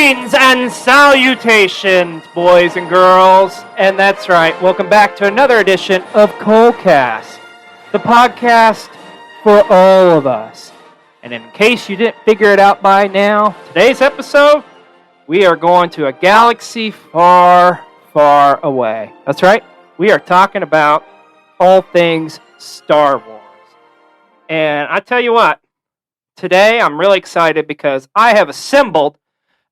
Greetings and salutations, boys and girls. And that's right, welcome back to another edition of Cole Cast, the podcast for all of us. And in case you didn't figure it out by now, today's episode, we are going to a galaxy far, far away. That's right, we are talking about all things Star Wars. And I tell you what, today I'm really excited because I have assembled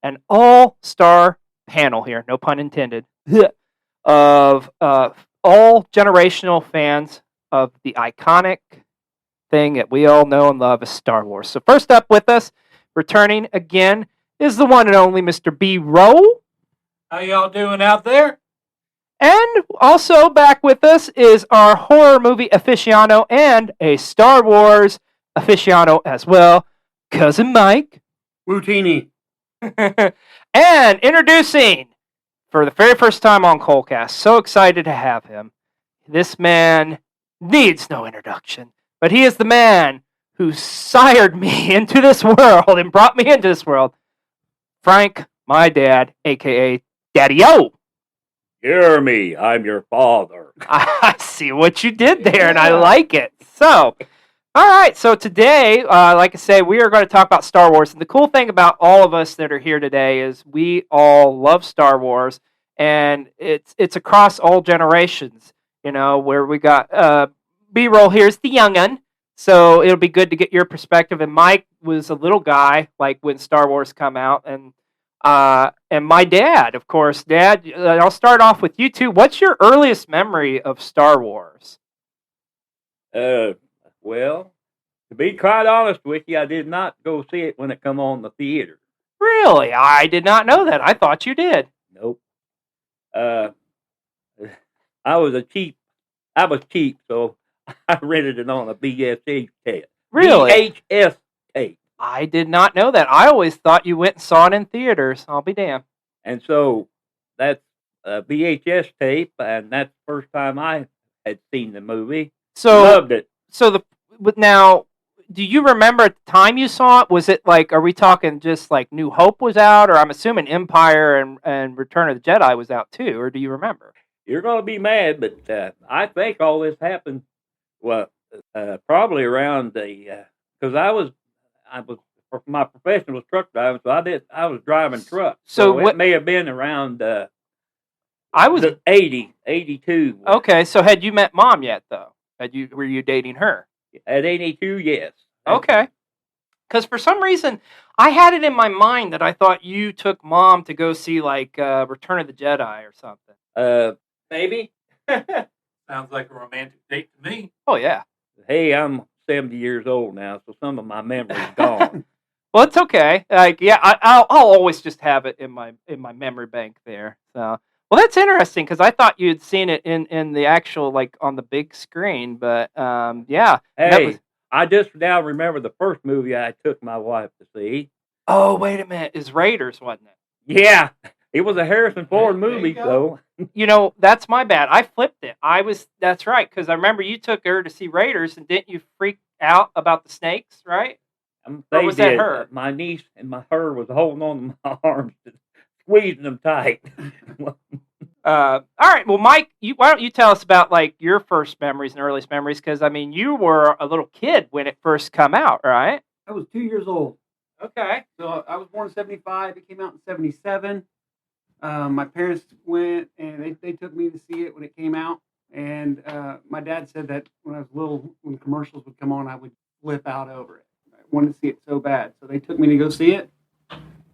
an all-star panel here, no pun intended, of all generational fans of the iconic thing that we all know and love as Star Wars. So first up with us, returning again, is the one and only Mr. B. Rowe. How y'all doing out there? And also back with us is our horror movie aficionado and a Star Wars aficionado as well, Cousin Mike. Wootini. And introducing, for the very first time on Colecast, so excited to have him. This man needs no introduction, but he is the man who sired me into this world and brought me into this world. Frank, my dad, a.k.a. Daddio. Hear me, I'm your father. I see what you did there, and I like it. So, all right, so today, like I say, we are going to talk about Star Wars. And the cool thing about all of us that are here today is we all love Star Wars, and it's across all generations, you know, where we got B-roll here's the young'un, so it'll be good to get your perspective. And Mike was a little guy, like, when Star Wars come out, and my dad, of course. Dad, I'll start off with you two. What's your earliest memory of Star Wars? Well, to be quite honest with you, I did not go see it when it come on the theater. Really? I did not know that. I thought you did. Nope. I was cheap, so I rented it on a VHS tape. Really? VHS tape. I did not know that. I always thought you went and saw it in theaters. I'll be damned. And so that's a VHS tape, and that's the first time I had seen the movie. So loved it. So now, do you remember at the time you saw it? Was it like, are we talking just like New Hope was out, or I'm assuming Empire and Return of the Jedi was out too, or do you remember? You're going to be mad, but I think all this happened, probably around because I was my profession was truck driving, so I was driving trucks. So it may have been around I was 82. Okay, so had you met Mom yet though? Were you dating her? At 82, yes. Okay. Because for some reason, I had it in my mind that I thought you took Mom to go see, like, Return of the Jedi or something. Maybe. Sounds like a romantic date to me. Oh, yeah. Hey, I'm 70 years old now, so some of my memory's gone. Well, it's okay. Like, yeah, I'll always just have it in my memory bank there. So. Well, that's interesting because I thought you had seen it in the actual, like, on the big screen, but yeah. Hey, I just now remember the first movie I took my wife to see. Oh, wait a minute. It's Raiders, wasn't it? Yeah. It was a Harrison Ford movie, though. You know, that's my bad. I flipped it. That's right, because I remember you took her to see Raiders, and didn't you freak out about the snakes, right? Or was that her? My niece and her was holding on to my arms, squeezing them tight. All right. Well, Mike, why don't you tell us about, like, your first memories and earliest memories? Because, I mean, you were a little kid when it first come out, right? I was 2 years old. Okay. So I was born in 75. It came out in 77. My parents went, and they took me to see it when it came out. And my dad said that when I was little, when commercials would come on, I would flip out over it. I wanted to see it so bad. So they took me to go see it.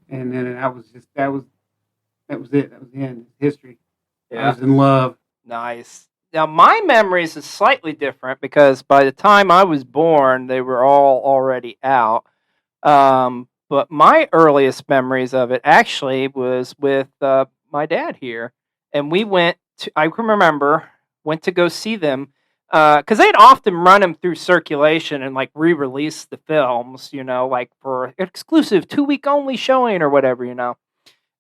And then that was it. That was the end. History. Yeah. I was in love. Nice. Now, my memories is slightly different because by the time I was born, they were all already out. But my earliest memories of it actually was with my dad here. And we went to go see them because they'd often run them through circulation and, like, re-release the films, you know, like for exclusive 2-week only showing or whatever, you know.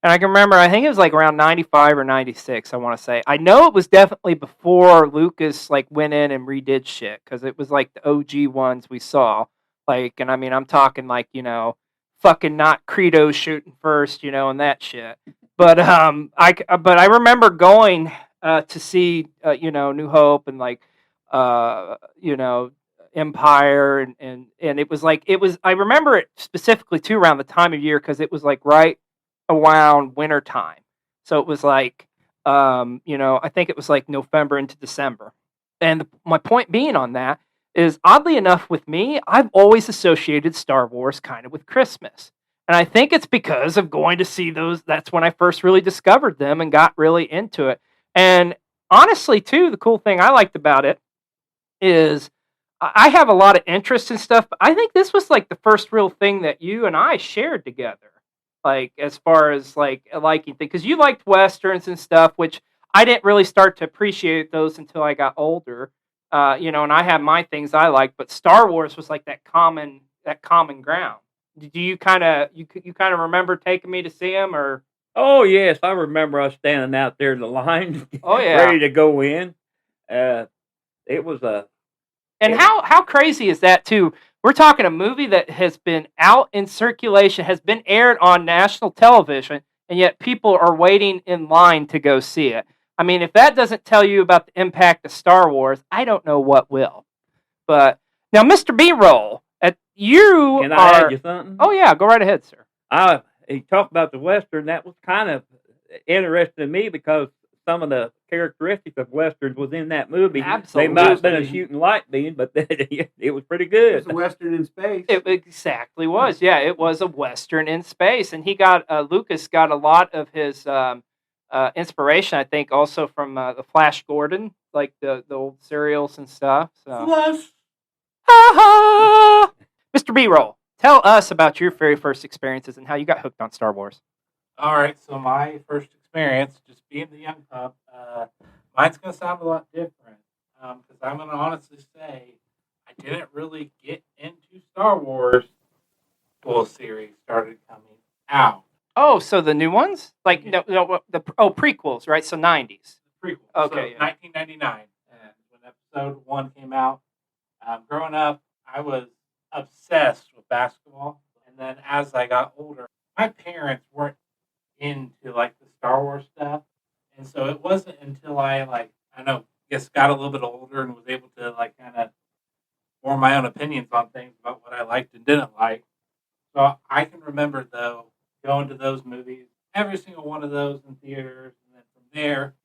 And I can remember, I think it was like around 95 or 96, I want to say. I know it was definitely before Lucas, like, went in and redid shit, because it was like the OG ones we saw. Like, and I mean, I'm talking like, you know, fucking not Credo shooting first, and that shit. But I remember going to see New Hope and like Empire and it was like I remember it specifically too around the time of year because it was like right around winter time. So it was like I think it was like November into December. And my point being on that is oddly enough with me, I've always associated Star Wars kind of with Christmas. And I think it's because of going to see those. That's when I first really discovered them and got really into it. And honestly, too, the cool thing I liked about it is I have a lot of interest in stuff, but I think this was like the first real thing that you and I shared together. Like as far as like liking things, because you liked westerns and stuff, which I didn't really start to appreciate those until I got older. And I have my things I like, but Star Wars was like that common ground. Do you kind of remember taking me to see them or? Oh yes, I remember us standing out there in the line, Oh yeah, ready to go in. It was a. And how crazy is that too? We're talking a movie that has been out in circulation, has been aired on national television, and yet people are waiting in line to go see it. I mean, if that doesn't tell you about the impact of Star Wars, I don't know what will. But now, Mr. B-Roll, Can I add you something? Oh yeah, go right ahead, sir. He talked about the Western. That was kind of interesting to me because some of the characteristics of Westerns was in that movie. Absolutely. They might have been a shooting light beam, but it was pretty good. It was a Western in space. It exactly was. Yeah, it was a Western in space. And Lucas got a lot of his inspiration, I think, also from the Flash Gordon, like the old serials and stuff. So. Flash. Mr. B-Roll, tell us about your very first experiences and how you got hooked on Star Wars. All right, so my first experience, just being the young pup, mine's going to sound a lot different because I'm going to honestly say I didn't really get into Star Wars full series started coming out. Oh, so the new ones? Like, no, prequels, right? So 90s. Prequels. Okay. So 1999, and when episode 1 came out. Growing up, I was obsessed with basketball. And then as I got older, my parents weren't into like the Star Wars stuff. And so it wasn't until I got a little bit older and was able to like kind of form my own opinions on things about what I liked and didn't like. So I can remember though going to those movies, every single one of those in theaters, and then from there,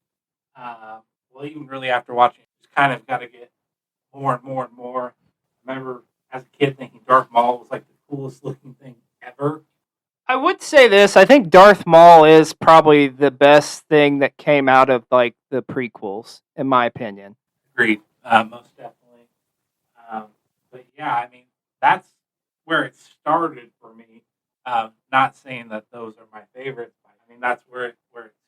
even really after watching it, just kind of got to get more and more and more. I remember as a kid thinking Darth Maul was like the coolest looking thing ever. I would say this. I think Darth Maul is probably the best thing that came out of like the prequels, in my opinion. Agreed, most definitely. But yeah, I mean that's where it started for me. Not saying that those are my favorites. I mean that's where it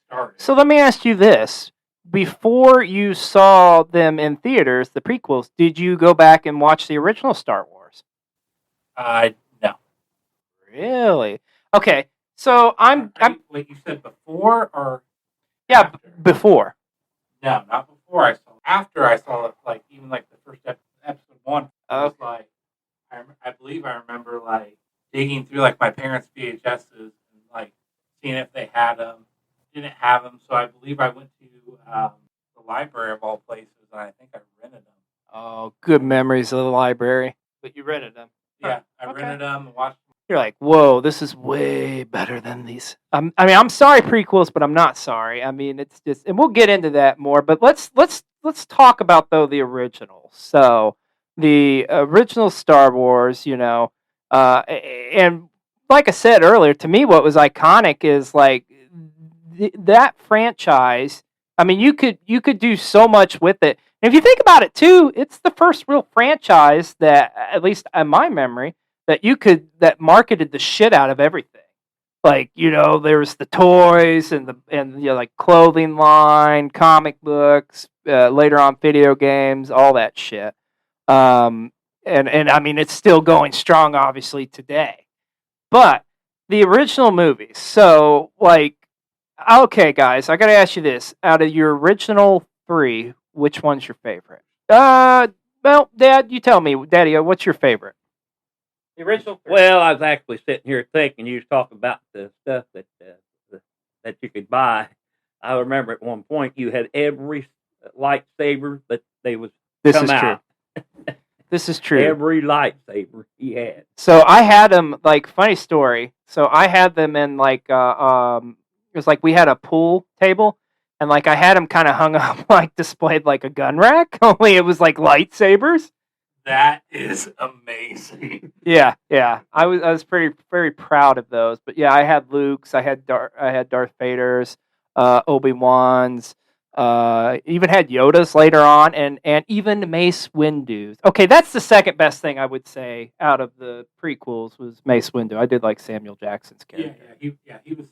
started. So let me ask you this: before you saw them in theaters, the prequels, did you go back and watch the original Star Wars? No. Really? Okay, so Wait, you said before or yeah, after? Before. No, not before I saw it. After I saw it, like even like the first episode 1, it was like I believe I remember like digging through like my parents' VHSs and like seeing if they had them. Didn't have them, so I believe I went to the library of all places, and I think I rented them. Oh, good memories of the library. But you rented them. Yeah, I rented them and watched them. You're like, whoa, this is way better than these. I'm sorry, prequels, but I'm not sorry. I mean, it's just, and we'll get into that more. But let's talk about though the originals. So the original Star Wars, and like I said earlier, to me, what was iconic is like that franchise. I mean, you could do so much with it. And if you think about it too, it's the first real franchise that, at least in my memory, that marketed the shit out of everything. Like, there was the toys and like clothing line, comic books, later on video games, all that shit. And I mean, it's still going strong, obviously, today. But the original movies, so like, okay, guys, I got to ask you this: out of your original 3, which one's your favorite? Well, Dad, you tell me, Daddy, what's your favorite? The original 3. Well, I was actually sitting here thinking you was talking about the stuff that you could buy. I remember at one point you had every lightsaber that they was This come is out. true. This is true. Every lightsaber he had. So I had them, like, funny story. So I had them in, like, it was like we had a pool table, and, like, I had them kind of hung up, like, displayed like a gun rack, only it was, like, lightsabers. That is amazing. Yeah. I was very proud of those. But yeah, I had Luke's, I had Darth Vader's, Obi-Wan's, even had Yoda's later on, and even Mace Windu's. Okay, that's the second best thing I would say out of the prequels was Mace Windu. I did like Samuel Jackson's character. He was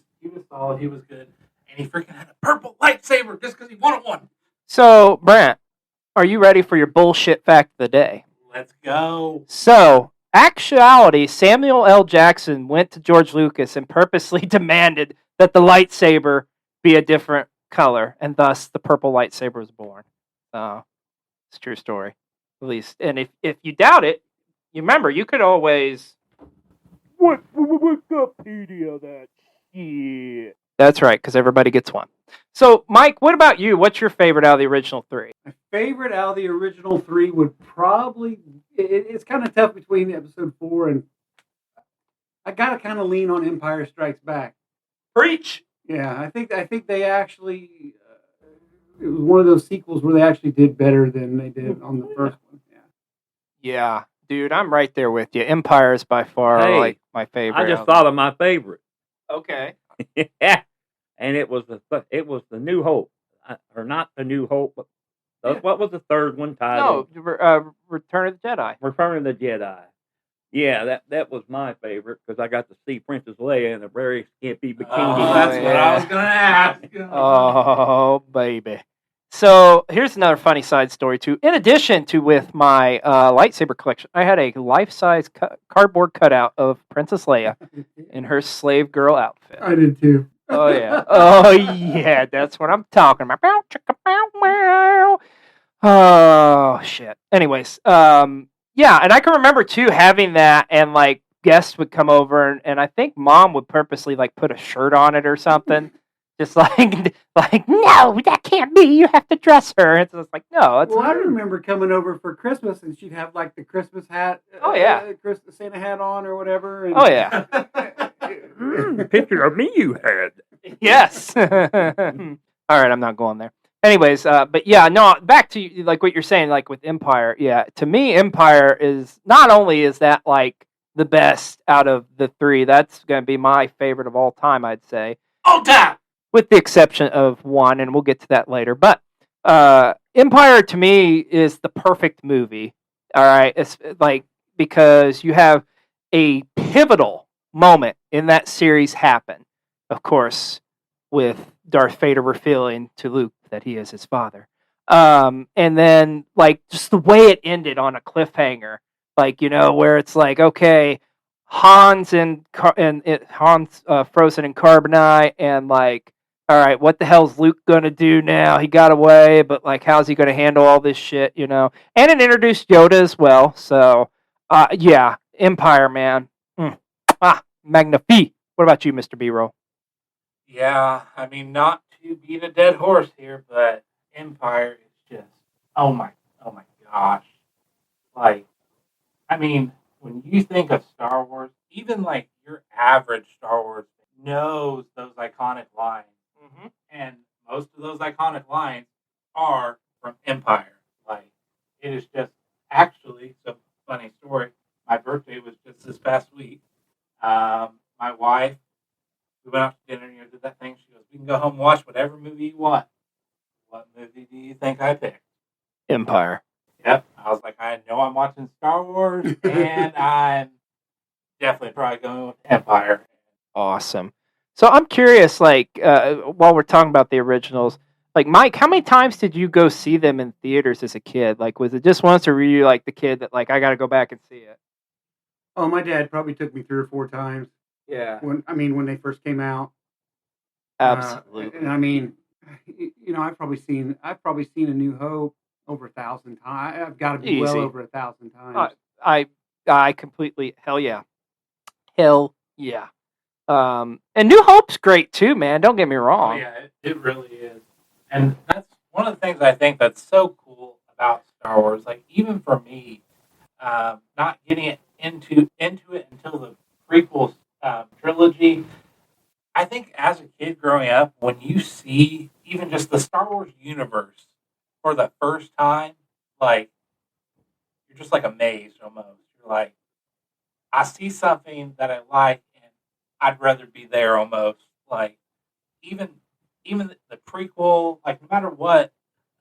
solid. He was good, and he freaking had a purple lightsaber just because he wanted one. So, Brent, are you ready for your bullshit fact of the day? Let's go. So, actuality, Samuel L. Jackson went to George Lucas and purposely demanded that the lightsaber be a different color, and thus the purple lightsaber was born. It's a true story, at least. And if you doubt it, you remember you could always Wikipedia that shit. That's right, because everybody gets one. So, Mike, what about you? What's your favorite out of the original 3? My favorite out of the original 3 would probably... It's kind of tough between episode 4 and... I got to kind of lean on Empire Strikes Back. Preach! Yeah, I think they actually... it was one of those sequels where they actually did better than they did on the first one. Yeah, dude, I'm right there with you. Empire is by far, like, my favorite. I just thought of my favorite. Okay. Yeah. And it was the New Hope, or not the New Hope, but what was the third one titled? No, Return of the Jedi. Return of the Jedi. Yeah, that was my favorite because I got to see Princess Leia in a very skimpy bikini. Oh, that's what I was gonna ask. Oh, baby. So here's another funny side story too. In addition to with my lightsaber collection, I had a life-size cardboard cutout of Princess Leia in her slave girl outfit. I did too. Oh yeah, that's what I'm talking about. Oh shit. Anyways, yeah, and I can remember too having that, and like guests would come over, and I think Mom would purposely like put a shirt on it or something, just like no, that can't be. You have to dress her. And so it's like no. It's I remember coming over for Christmas, and she'd have like the Christmas hat. Oh yeah, Santa hat on or whatever. And, oh yeah. Picture of me you had. Yes. All right, I'm not going there. Anyways, but yeah, no, back to like what you're saying, like with Empire. Yeah, to me, Empire is not only is that like the best out of the 3, that's going to be my favorite of all time, I'd say. All time! With the exception of 1, and we'll get to that later. But Empire to me is the perfect movie. All right, it's like because you have a pivotal moment in that series happen, of course, with Darth Vader revealing to Luke that he is his father. And then, like, just the way it ended on a cliffhanger, like, you know, where it's like, okay, Han's frozen in carbonite, and like, all right, what the hell's Luke gonna do now? He got away, but like, how's he gonna handle all this shit, you know? And it introduced Yoda as well, so yeah, Empire, man. Magnifique. What about you, Mr. B-Roll? Yeah, I mean, not to beat a dead horse here, but Empire is just, oh my gosh. Like, I mean, when you think of Star Wars, even like your average Star Wars knows those iconic lines. Mm-hmm. And most of those iconic lines are from Empire. Like, it is just actually, so funny story. My birthday was just this past week. My wife, we went out to dinner and did that thing. She goes, we can go home and watch whatever movie you want. What movie do you think I picked? Empire. Yep. I was like, I know I'm watching Star Wars, and I'm definitely probably going with Empire. Awesome. So I'm curious, like, while we're talking about the originals, like, Mike, how many times did you go see them in theaters as a kid? Like, was it just once, or were you like the kid that, like, I got to go back and see it? Oh, my dad probably took me 3 or 4 times. Yeah. When they first came out. Absolutely. And I mean, you know, I've probably seen A New Hope over 1,000 times. I've got to be well over 1,000 times. I completely hell yeah. Hell yeah. And New Hope's great too, man. Don't get me Oh wrong. yeah, it really is, and that's one of the things I think that's so cool about Star Wars. Like even for me, not getting it into it until the prequel trilogy. I think as a kid growing up, when you see even just the Star Wars universe for the first time, like you're just like amazed almost. You're like, I see something that I like, and I'd rather be there almost. Like even even the prequel, like no matter what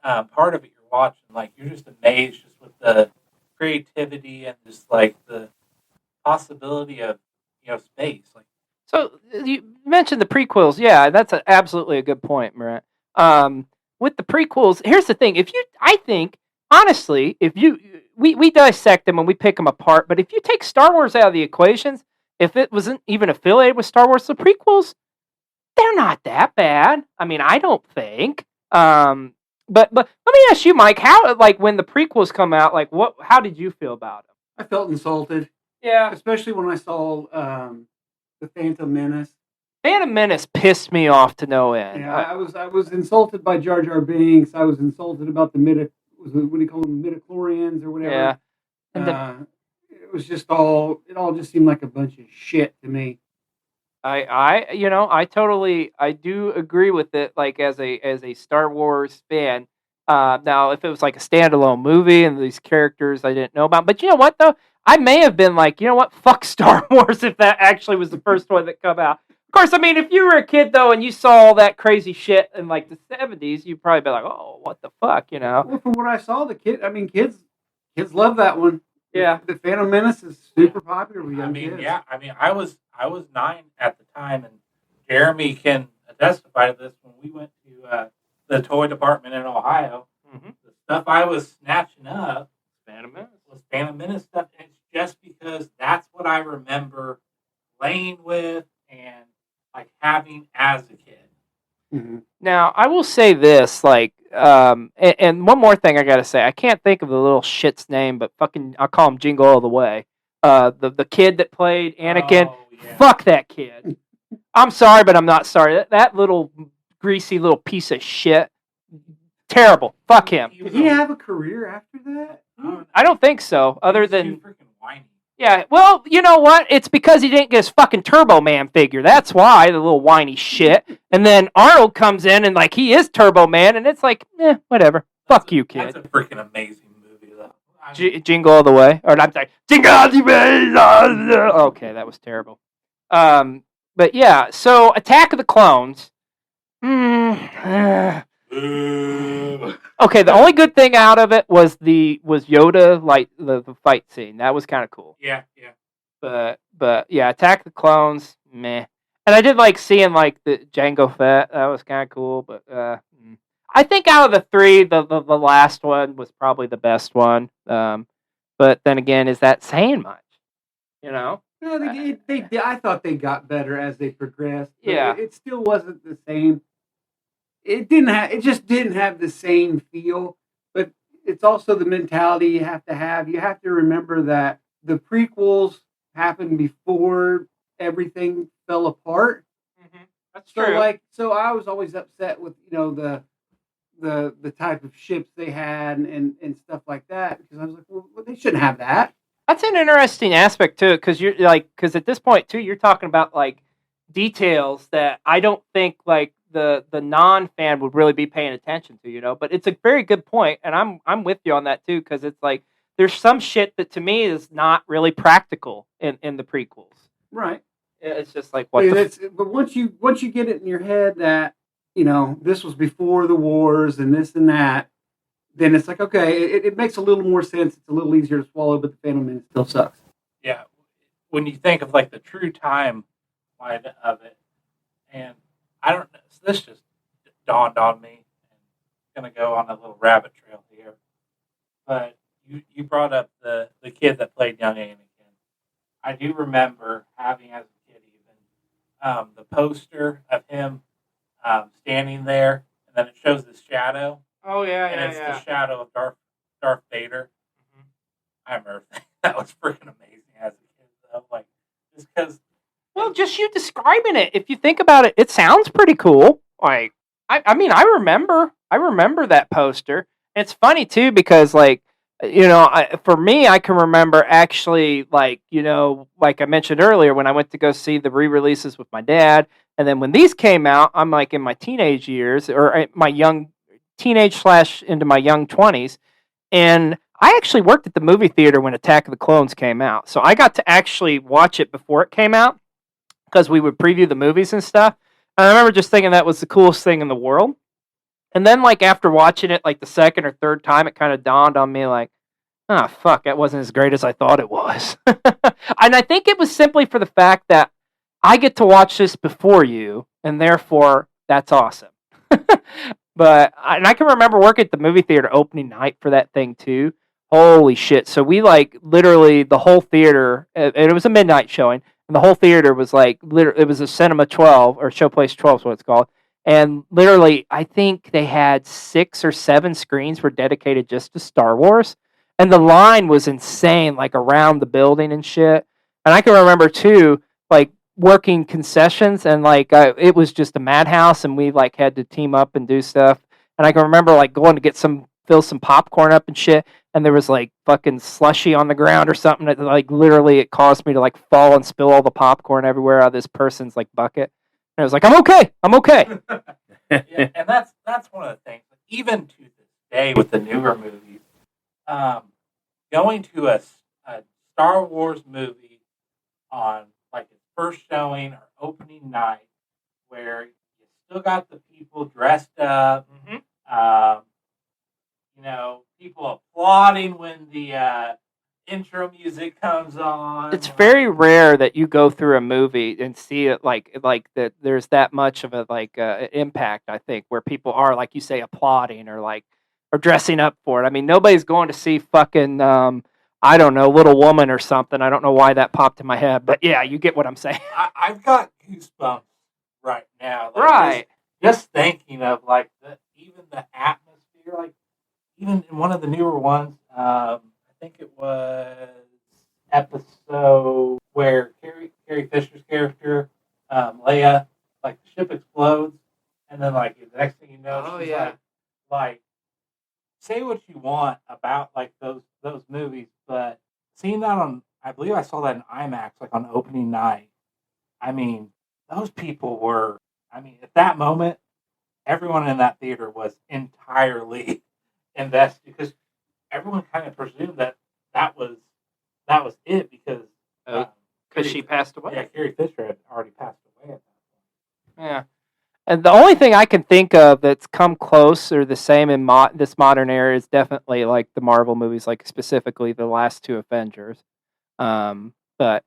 part of it you're watching, like you're just amazed just with the creativity and just like the possibility of space. Like So you mentioned the prequels. Yeah, that's absolutely a good point, Marat. With the prequels, here's the thing. I think, honestly, we dissect them and we pick them apart. But if you take Star Wars out of the equations, if it wasn't even affiliated with Star Wars, the prequels, they're not that bad. I mean, I don't think. But let me ask you, Mike, how like when the prequels come out, like how did you feel about them? I felt insulted, Yeah, especially when I saw the Phantom Menace. Phantom Menace pissed me off to no end. Yeah, I was insulted by Jar Jar Binks. I was insulted about the what do you call them, midichlorians or whatever. Yeah, and It was just all. It all just seemed like a bunch of shit to me. I do agree with it. Like as a Star Wars fan, now if it was like a standalone movie and these characters I didn't know about, but you know what though, I may have been like, you know what, fuck Star Wars if that actually was the first one that come out. Of course, I mean if you were a kid though and you saw all that crazy shit in like the '70s, you'd probably be like, oh, what the fuck, you know? Well, from what I saw, kids love that one. Yeah. The Phantom Menace is super popular with young kids. yeah, I mean, I was 9 at the time, and Jeremy can testify to this. When we went to the toy department in Ohio, the stuff I was snatching up was Phantom Menace stuff, and it's just because that's what I remember playing with and like having as a kid. Mm-hmm. Now, I will say this, like, and one more thing I gotta say, I can't think of the little shit's name, but fucking, I'll call him Jingle All the Way. The kid that played Anakin, Oh, yeah. fuck that kid. I'm sorry, but I'm not sorry. That little greasy little piece of shit, terrible. Fuck him. Did he have a career after that? I don't think so. Other He's than too freaking whiny. yeah, well, you know what? It's because he didn't get his fucking Turbo Man figure. That's why, the little whiny shit. And then Arnold comes in and, like, he is Turbo Man, and it's like, whatever. Fuck you, kid. That's a freaking amazing movie, though. I mean, Jingle All the Way. Or, I'm sorry. Jingle All the Way! Okay, that was terrible. But, yeah, so Attack of the Clones. Okay, the only good thing out of it was Yoda, like, the fight scene. That was kind of cool. yeah. But yeah, Attack the Clones, meh. And I did like seeing like the Jango Fett. That was kind of cool. But I think out of the three, the last one was probably the best one. But then again, is that saying much? You know? No, I thought they got better as they progressed. But Yeah. it still wasn't the same. It just didn't have the same feel. But it's also the mentality you have to have. You have to remember that the prequels happened before everything fell apart. Mm-hmm. That's true. So I was always upset with the type of ships they had and stuff like that, because I was like, well, they shouldn't have that. That's an interesting aspect too, because at this point too, you're talking about like details that I don't think like the non-fan would really be paying attention to, you know. But it's a very good point, and I'm with you on that too, because it's like there's some shit that to me is not really practical in the prequels. Right. It's just like but once you get it in your head that this was before the wars and this and that, then it's like, okay, it makes a little more sense. It's a little easier to swallow, but the Phantom Menace still sucks. Yeah. When you think of like the true timeline of it, and I don't know, this just dawned on me. I'm going to go on a little rabbit trail here. But you brought up the kid that played young Anakin. I do remember having as a kid even the poster of him standing there, and then it shows his shadow. Oh yeah, and it's the shadow of Darth Vader. Mm-hmm. I remember that was freaking amazing. Just because. Well, just you describing it. If you think about it, it sounds pretty cool. Like, I mean, I remember that poster. It's funny too because, like, for me, I can remember actually, like, like I mentioned earlier, when I went to go see the re-releases with my dad, and then when these came out, I'm like in my teenage years or my young teenage / into my young 20s, and I actually worked at the movie theater when Attack of the Clones came out, so I got to actually watch it before it came out because we would preview the movies and stuff. And I remember just thinking that was the coolest thing in the world. And then, like, after watching it, like, the second or third time, it kind of dawned on me, like, oh, fuck, that wasn't as great as I thought it was. And I think it was simply for the fact that I get to watch this before you, and therefore, that's awesome. And I can remember working at the movie theater opening night for that thing, too. Holy shit. So we, like, literally, the whole theater, and it was a midnight showing, and the whole theater was like, it was a Cinema 12, or Showplace 12 is what it's called. And literally, I think they had 6 or 7 screens were dedicated just to Star Wars. And the line was insane, like around the building and shit. And I can remember, too, like working concessions, and like it was just a madhouse, and we like had to team up and do stuff. And I can remember like going to fill some popcorn up and shit, and there was like fucking slushy on the ground or something that like literally it caused me to like fall and spill all the popcorn everywhere out of this person's like bucket. And I was like, I'm okay. Yeah, and that's one of the things. Even to this day, with the newer movies, going to a Star Wars movie on like its first showing or opening night, where you still got the people dressed up, people applauding when the intro music comes on. It's very rare that you go through a movie and see it like that. There's that much of a like impact, I think, where people are, like you say, applauding or dressing up for it. I mean, nobody's going to see fucking I don't know, Little Woman or something. I don't know why that popped in my head, but yeah, you get what I'm saying. I've got goosebumps right now. Right. Just thinking of like even the atmosphere, like even in one of the newer ones. I think it was episode where Carrie Fisher's character, Leia, like the ship explodes, and then like the next thing you know, she's like, say what you want about like those movies, but seeing that I believe I saw that in IMAX, like on opening night. I mean, those people were. I mean, at that moment, everyone in that theater was entirely invested because everyone kind of presumed that was it because she passed away. Yeah, Carrie Fisher had already passed away at that point. Yeah, and the only thing I can think of that's come close or the same in this modern era is definitely like the Marvel movies, like specifically the last 2 Avengers. But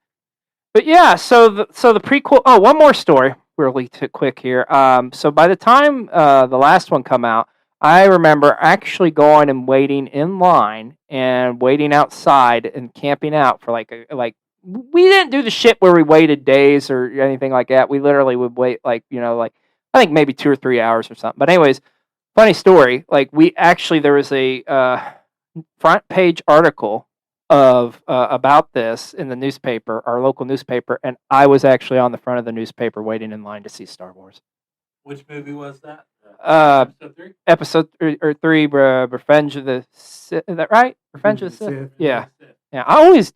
yeah, so the prequel. Oh, one more story, really quick here. So by the time the last one come out, I remember actually going and waiting in line and waiting outside and camping out for like we didn't do the shit where we waited days or anything like that. We literally would wait like I think maybe 2 or 3 hours or something. But anyways, funny story. Like there was a front page article of about this in the newspaper, our local newspaper, and I was actually on the front of the newspaper waiting in line to see Star Wars. Which movie was that? Episode 3, Revenge of the Sith. Is that right? Revenge of the Sith. Yeah. I always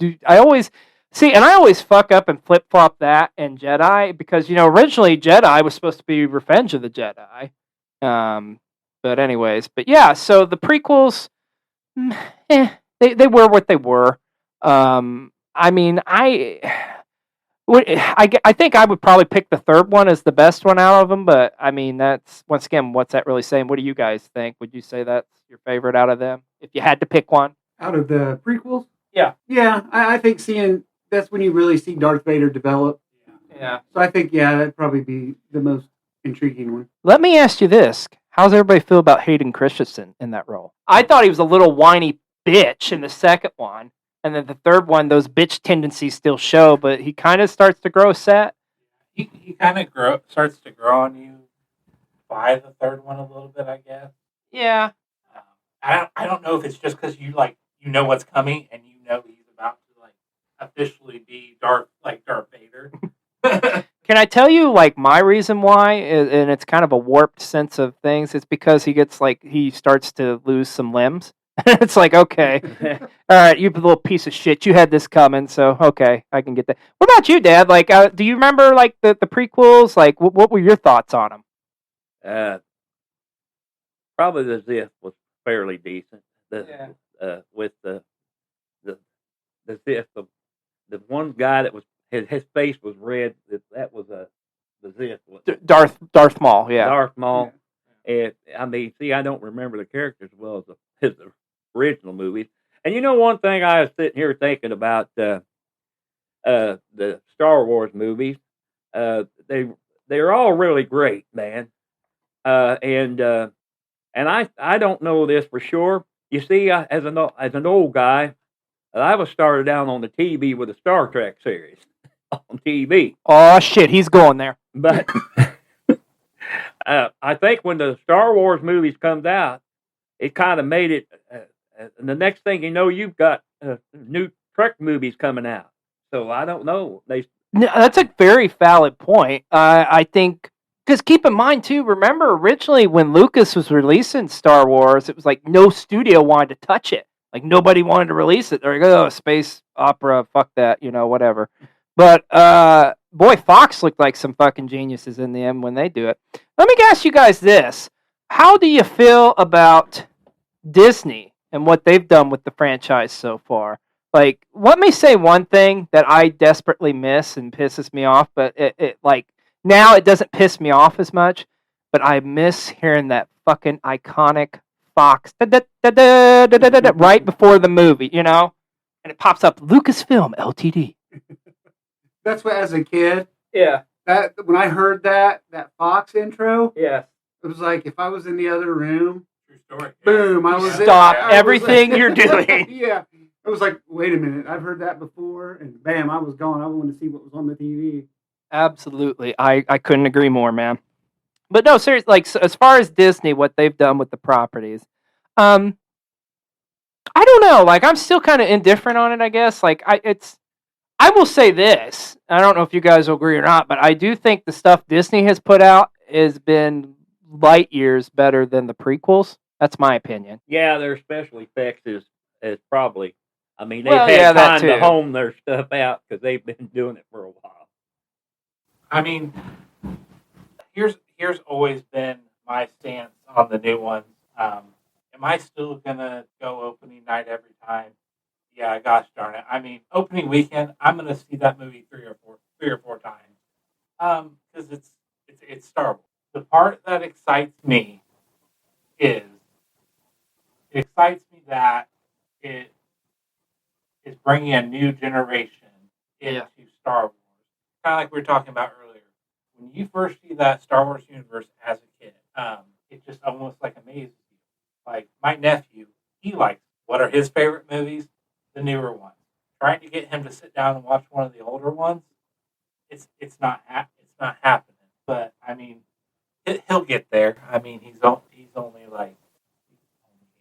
see, and I always fuck up and flip flop that and Jedi because originally Jedi was supposed to be Revenge of the Jedi. But anyways, yeah. So the prequels, they were what they were. I mean, I think I would probably pick the third one as the best one out of them, but I mean, that's once again, what's that really saying? What do you guys think? Would you say that's your favorite out of them if you had to pick one? Out of the prequels? Yeah. Yeah, I think that's when you really see Darth Vader develop. Yeah. So I think, that'd probably be the most intriguing one. Let me ask you this. How's everybody feel about Hayden Christensen in that role? I thought he was a little whiny bitch in the second one. And then the third one, those bitch tendencies still show, but he kind of starts to grow a set. He kind of starts to grow on you by the third one a little bit, I guess. Yeah. I don't know if it's just because you know what's coming and you know he's about to like officially be Darth Vader. Can I tell you like my reason why? And it's kind of a warped sense of things. It's because he starts to lose some limbs. It's like, okay, all right, you little piece of shit. You had this coming, so okay, I can get that. What about you, Dad? Like, do you remember like the prequels? Like, what were your thoughts on them? Probably the Ziff was fairly decent. With the Ziff, the one guy that was his face was red. That was the Ziff. Darth Maul, yeah. Darth Maul. Yeah. And I don't remember the characters as well as the original movies. And you know, one thing I was sitting here thinking about the Star Wars movies. They're all really great, man. And I don't know this for sure. You see, as an old guy, I was started down on the TV with the Star Trek series on TV. Oh shit, he's going there. But I think when the Star Wars movies comes out, it kind of made it. And the next thing you know, you've got new Trek movies coming out. So I don't know. No, that's a very valid point. I think, because keep in mind too, remember originally when Lucas was releasing Star Wars, it was like no studio wanted to touch it. Like nobody wanted to release it. They're like, oh, space opera, fuck that, whatever. But boy, Fox looked like some fucking geniuses in the end when they do it. Let me ask you guys this: how do you feel about Disney and what they've done with the franchise so far? Like, let me say one thing that I desperately miss and pisses me off, but it like now it doesn't piss me off as much, but I miss hearing that fucking iconic Fox right before the movie, and it pops up Lucasfilm Ltd. That's what, as a kid, Yeah, that when I heard that Fox intro, yeah. it was like if I was in the other room, True story. boom, I was Stop I was everything like- you're doing. Yeah, I was like, wait a minute, I've heard that before, and bam, I was gone. I wanted to see what was on the TV. Absolutely. I couldn't agree more, man. But no, seriously, like so as far as Disney, what they've done with the properties, I don't know. Like I'm still kind of indifferent on it, I guess. Like I will say this. I don't know if you guys will agree or not, but I do think the stuff Disney has put out has been light years better than the prequels. That's my opinion. Yeah, their special effects is probably. I mean, they've Well, had yeah, that time to too. hone their stuff out because they've been doing it for a while. I mean, here's always been my stance on the new ones. Am I still gonna go opening night every time? Yeah, gosh darn it. I mean, opening weekend, I'm gonna see that movie three or four times. Because it's Star Wars. The part that excites me is that it is bringing a new generation into Star Wars. Kind of like we were talking about earlier. When you first see that Star Wars universe as a kid, it just almost like amazes you. Like my nephew, he likes, what are his favorite movies? The newer ones. Trying to get him to sit down and watch one of the older ones, it's not happening. But I mean, he'll get there. I mean, he's only like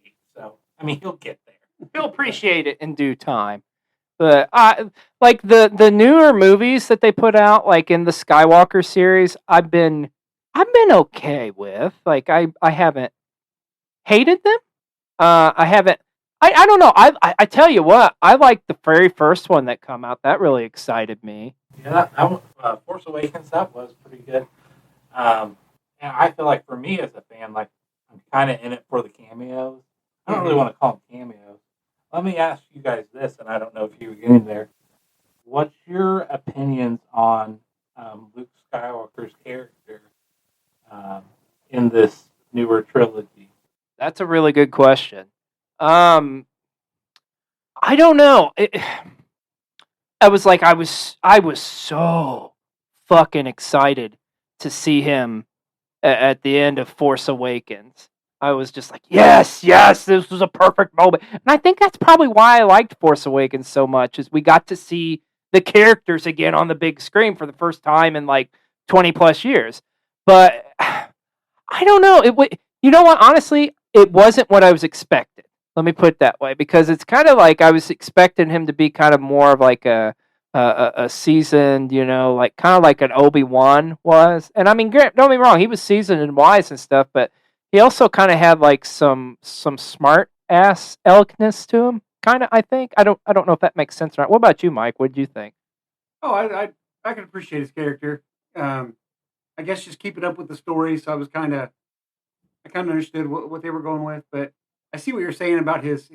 8, so I mean, he'll get there. He'll appreciate it in due time. But like the newer movies that they put out, like in the Skywalker series, I've been okay with. Like I haven't hated them. I haven't. I don't know. I tell you what, I liked the very first one that come out. That really excited me. Yeah, Force Awakens, that was pretty good. And I feel like for me as a fan, like I'm kind of in it for the cameos. I don't really want to call them cameos. Let me ask you guys this, and I don't know if you were getting there. What's your opinions on Luke Skywalker's character in this newer trilogy? That's a really good question. I don't know. I was so fucking excited to see him at the end of Force Awakens. I was just like, yes, this was a perfect moment. And I think that's probably why I liked Force Awakens so much, is we got to see the characters again on the big screen for the first time in like 20 plus years. But I don't know. You know what? Honestly, it wasn't what I was expecting. Let me put it that way, because it's kind of like I was expecting him to be kind of more of like a a seasoned, like kind of like an Obi-Wan was. And I mean, don't get me wrong, he was seasoned and wise and stuff, but he also kind of had like some smart ass elegance to him. Kind of, I think. I don't know if that makes sense or not. What about you, Mike? What did you think? Oh, I can appreciate his character. I guess just keeping up with the story, so I kind of understood what they were going with. But I see what you're saying about his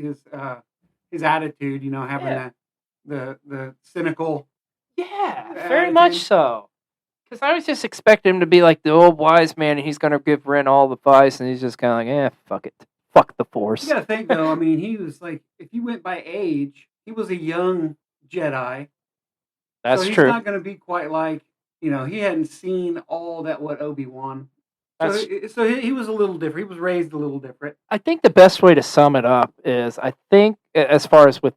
attitude. Having Yeah. the cynical. Yeah, very attitude. much so. Because I was just expecting him to be like the old wise man, and he's going to give Ren all the advice, and he's just kind of like, fuck it. Fuck the Force. You got to think, though, I mean, he was like, if you went by age, he was a young Jedi. That's so he's true. not going to be quite like, he hadn't seen all that what Obi-Wan. So he was a little different. He was raised a little different. I think the best way to sum it up is, I think, as far as with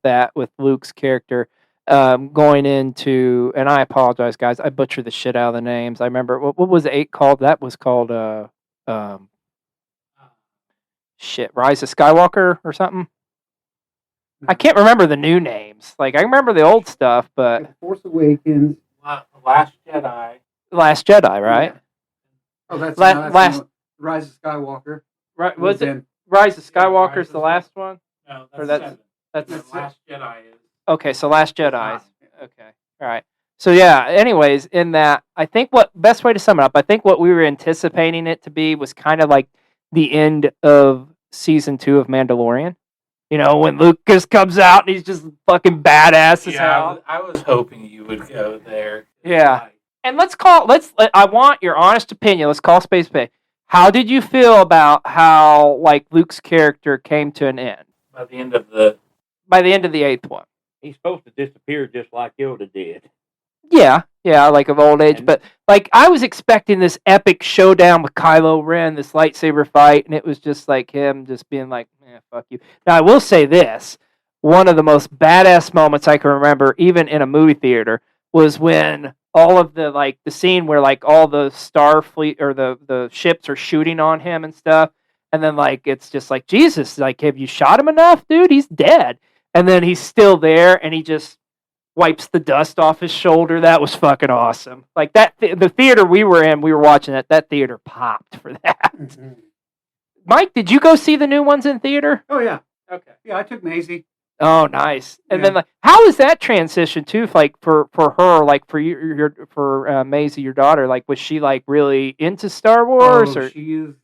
Luke's character, going into, and I apologize, guys, I butchered the shit out of the names. I remember, what was 8 called? That was called, Rise of Skywalker or something? I can't remember the new names. Like, I remember the old stuff, but... The Force Awakens. Last Jedi. Last Jedi, right? Yeah. Oh, that's last Rise of Skywalker. Right? Was it Rise of Skywalker is the last one? No, Or that's that's 7. The Last Jedi is. Okay, so Last Jedi. Okay, all right. So yeah. Anyways, in that, I think best way to sum it up, I think what we were anticipating it to be was kind of like the end of season 2 of Mandalorian. When Luke just comes out and he's just fucking badass as hell. I was hoping you would go there. Yeah. And I want your honest opinion. Let's call space pay. How did you feel about how, like, Luke's character came to an end? By the end of the 8th one. He's supposed to disappear just like Yoda did. Yeah, like of old age. But, like, I was expecting this epic showdown with Kylo Ren, this lightsaber fight, and it was just like him just being like, fuck you. Now, I will say this. One of the most badass moments I can remember, even in a movie theater, was when all of the scene where, like, all the Starfleet or the ships are shooting on him and stuff, and then, like, it's just like, Jesus, like, have you shot him enough, dude? He's dead. And then he's still there, and he just wipes the dust off his shoulder. That was fucking awesome. Like, that the theater we were in, we were watching it, that theater popped for that. Mm-hmm. Mike, did you go see the new ones in theater? Oh, yeah. Okay. Yeah, I took Maisie. Oh, nice. And Yeah. then, like, how was that transition too? Like for her, like for Maisie, your daughter, like, was she like really into Star Wars? Or She is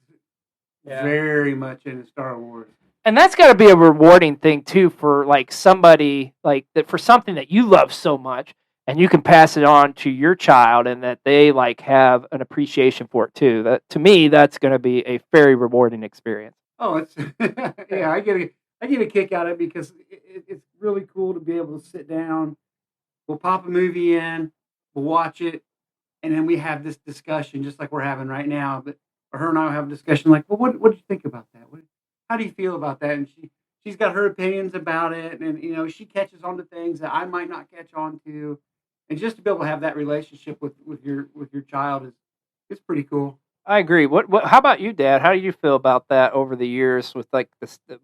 very much into Star Wars. And that's got to be a rewarding thing too for like somebody like that, for something that you love so much, and you can pass it on to your child, and that they like have an appreciation for it too. That, to me, that's going to be a very rewarding experience. Oh, it's yeah. I get a kick out of it because it's really cool to be able to sit down. We'll pop a movie in, we'll watch it, and then we have this discussion just like we're having right now. But her and I will have a discussion like, well, what do you think about that? How do you feel about that? And she's got her opinions about it, and she catches on to things that I might not catch on to, and just to be able to have that relationship with your child is pretty cool. I agree. What? How about you, Dad? How do you feel about that over the years with like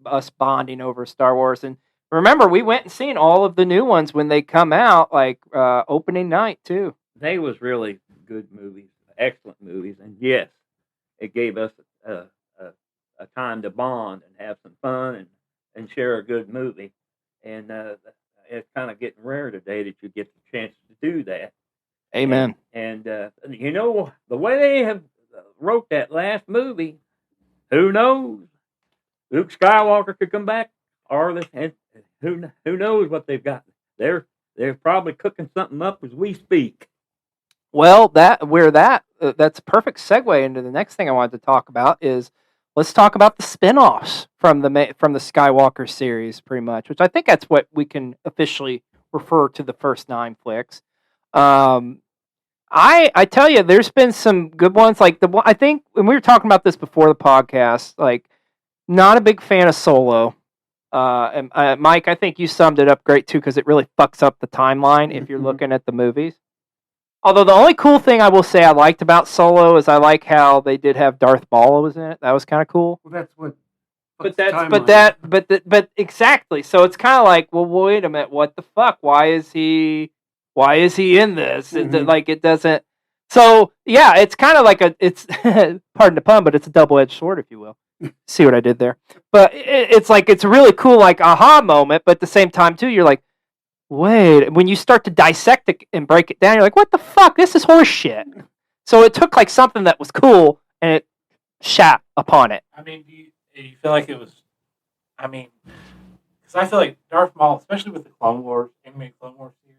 us bonding over Star Wars? And remember, we went and seen all of the new ones when they come out, like opening night too. They was really good movies, excellent movies, and yes, it gave us a time to bond and have some fun and share a good movie. And it's kind of getting rare today that you get the chance to do that. Amen. And the way they have wrote that last movie, who knows? Luke Skywalker could come back, and who knows what they've got? They're probably cooking something up as we speak. Well, that's a perfect segue into the next thing I wanted to talk about is, let's talk about the spin-offs from the Skywalker series, pretty much, which I think that's what we can officially refer to the first 9 flicks. I tell you, there's been some good ones. Like I think when we were talking about this before the podcast, like, not a big fan of Solo. And Mike, I think you summed it up great too, because it really fucks up the timeline if you're looking at the movies. Although the only cool thing I will say I liked about Solo is I like how they did have Darth Maul was in it. That was kind of cool. Well, that's what. But exactly. So it's kind of like, well, wait a minute, what the fuck? Why is he why is he in this? Mhm. Like it doesn't. So yeah, it's kind of like it's pardon the pun, but it's a double-edged sword, if you will. See what I did there? But it's like it's a really cool like aha moment, but at the same time too, you're like, wait. When you start to dissect it and break it down, you're like, what the fuck? This is horse shit. So it took like something that was cool and it shat upon it. I mean, do you feel like it was? I mean, because I feel like Darth Maul, especially with the Clone Wars, animated Clone Wars series.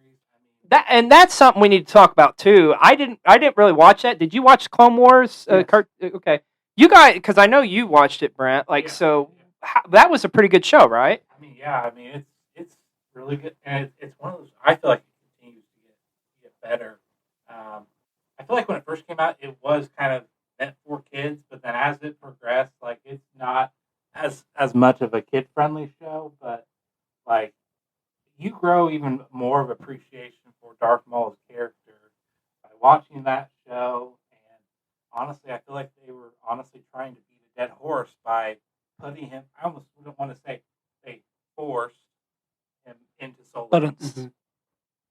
I mean, That's something we need to talk about too. I didn't really watch that. Did you watch Clone Wars? Yes. Okay, you guys, because I know you watched it, Brent. Like, Yeah. so that was a pretty good show, right? I mean, yeah. I mean, it's really good, and it's one of those. I feel like it continues to get better. I feel like when it first came out, it was kind of meant for kids, but then as it progressed, like it's not as much of a kid friendly show, but like you grow even more of appreciation for Darth Maul's character by watching that show. And honestly, I feel like they were honestly trying to beat a dead horse by putting him. I almost wouldn't want to say they forced him into Solo. Mhm.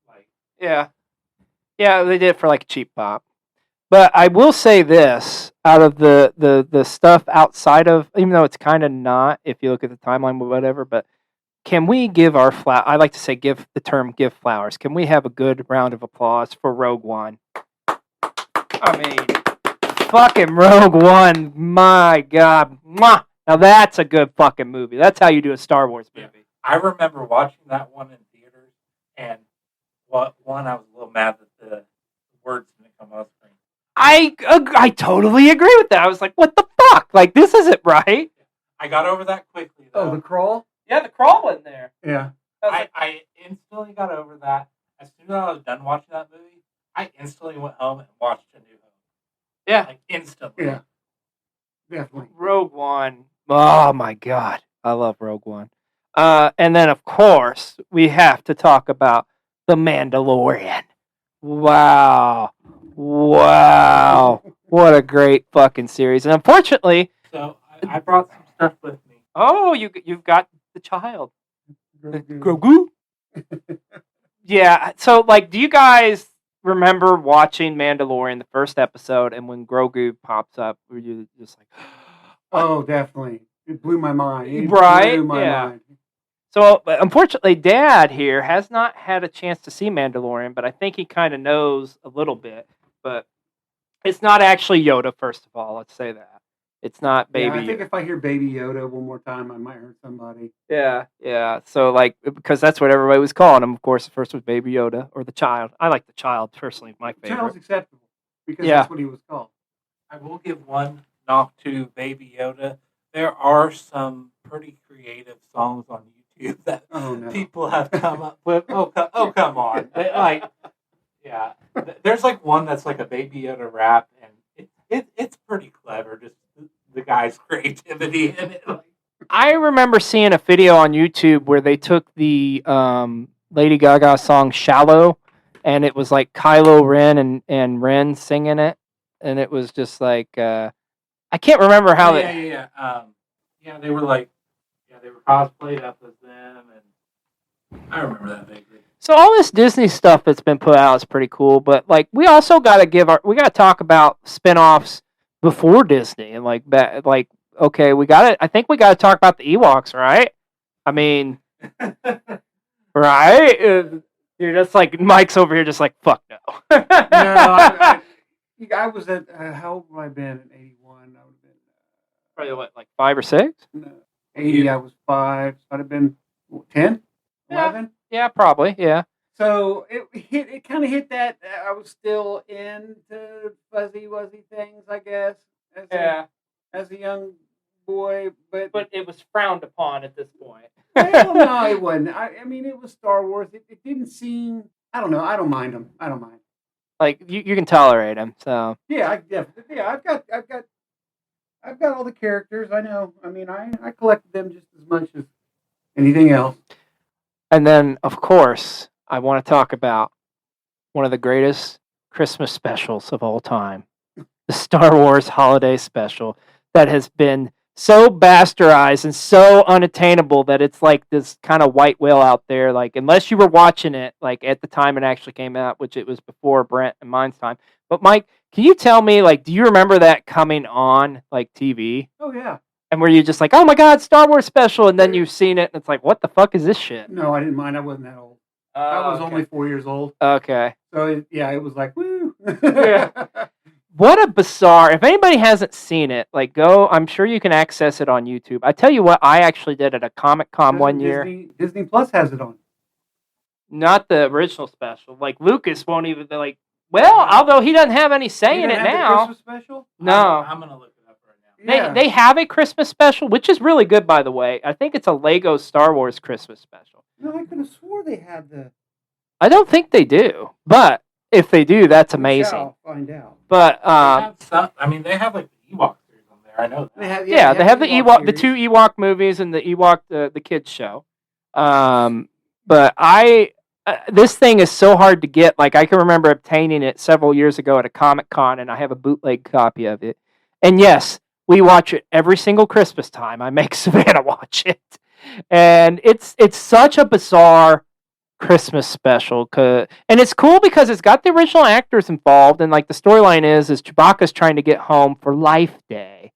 Like, Yeah, they did it for like a cheap pop. But I will say this: out of the stuff outside of, even though it's kind of not, if you look at the timeline or whatever, but can we give our I like to say give the term give flowers. Can we have a good round of applause for Rogue One? I mean, fucking Rogue One, my God. Mwah! Now that's a good fucking movie. That's how you do a Star Wars movie. yeah. I remember watching that one in theaters, and I was a little mad that the words didn't come on screen. I totally agree with that. I was like, what the fuck? Like, this isn't right. I got over that quickly, though. Oh, the crawl. Yeah, the crawl wasn't there. Yeah. I instantly got over that. As soon as I was done watching that movie, I instantly went home and watched A New Hope. Yeah. Like, instantly. Yeah. Definitely. Rogue One. Oh my God. I love Rogue One. And then, of course, we have to talk about The Mandalorian. Wow. What a great fucking series. And unfortunately, So I brought some stuff with me. oh, you've got the child. Grogu. Grogu? Yeah. So, like, do you guys remember watching Mandalorian, the first episode, and when Grogu pops up, were you just like, Oh, definitely. It blew my mind. It Right? blew my Yeah. mind. So, unfortunately, Dad here has not had a chance to see Mandalorian, but I think he kind of knows a little bit. But it's not actually Yoda, first of all. Let's say that. It's not Baby Yeah, I think Yoda. if I hear Baby Yoda one more time, I might hurt somebody. Yeah. So, like, because that's what everybody was calling him. Of course, the first was Baby Yoda, or the child. I like the child, personally, my favorite. Child's acceptable because Yeah. that's what he was called. I will give one knock to Baby Yoda. There are some pretty creative songs on YouTube that Oh, no. people have come up with. Oh, come on. Like, yeah. There's like one that's like a Baby Yoda rap, and it's pretty clever. Just the guy's creativity in it. Like, I remember seeing a video on YouTube where they took the Lady Gaga song "Shallow," and it was like Kylo Ren and Ren singing it, and it was just like I can't remember how yeah. They were like, they were cosplayed up as them, and I remember that vaguely. So all this Disney stuff that's been put out is pretty cool, but like we also got to talk about spin-offs before Disney and like okay, I think we got to talk about the Ewoks, right? I mean, right? Dude, that's like Mike's over here just like fuck no. No, I was at how old would I have been in '81? I would have been Probably what, like 5 or 6? no, '80. I was 5. So I'd have been 10, Yeah. 11. Yeah, probably. Yeah. So it kind of hit that. I was still into fuzzy wuzzy things, I guess. As a young boy, but it was frowned upon at this point. well, no, it wasn't. I mean, it was Star Wars. It didn't seem. I don't know. I don't mind them. I don't mind. Like you can tolerate him, so Yeah, I've got all the characters. I know. I mean, I collected them just as much as anything else. And then, of course, I want to talk about one of the greatest Christmas specials of all time, the Star Wars Holiday Special that has been so bastardized and so unattainable that it's like this kind of white whale out there. Like, unless you were watching it, like at the time it actually came out, which it was before Brent and mine's time. But Mike, can you tell me, like, do you remember that coming on like TV? Oh yeah. And were you just like, oh my God, Star Wars special? And then you've seen it and it's like, what the fuck is this shit? No, I didn't mind. I wasn't that old. I was only 4 years old. Okay. So it was like, woo. Yeah. What a bizarre, if anybody hasn't seen it, like go, I'm sure you can access it on YouTube. I tell you what, I actually did at a Comic-Con one year. Disney Plus has it on. Not the original special. Like Lucas won't even, like, well, although he doesn't have any say in it now. Christmas special? No. I'm going to look it up right now. Yeah. They have a Christmas special, which is really good, by the way. I think it's a Lego Star Wars Christmas special. No, I could have swore they had the. I don't think they do, but if they do, that's amazing. I'll find out. But They have some, I mean, they have like the Ewok series on there. I know that. They have, they have the Ewok, the series. 2 Ewok movies, and the Ewok, the kids show. But this thing is so hard to get. Like, I can remember obtaining it several years ago at a Comic-Con, and I have a bootleg copy of it. And yes, we watch it every single Christmas time. I make Savannah watch it, and it's such a bizarre Christmas special, and it's cool because it's got the original actors involved, and like the storyline is Chewbacca's trying to get home for Life Day,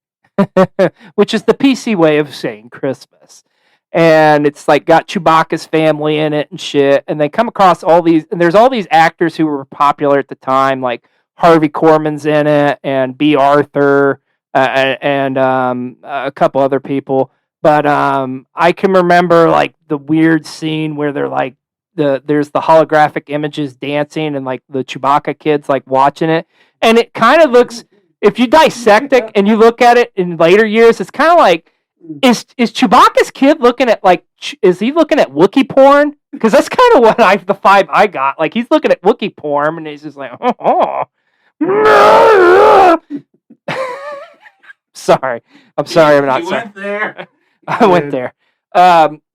which is the PC way of saying Christmas. And it's like got Chewbacca's family in it and shit, and they come across all these, and there's all these actors who were popular at the time, like Harvey Korman's in it, and B. Arthur, and a couple other people. But I can remember like the weird scene where they're like, there's the holographic images dancing and like the Chewbacca kids like watching it, and it kind of looks, if you dissect it and you look at it in later years, it's kind of like, is Chewbacca's kid looking at like, is he looking at Wookiee porn? Because that's kind of what the vibe I got. Like, he's looking at Wookiee porn and he's just like, oh. Sorry, I'm sorry, I'm not You sorry. went there. I went there.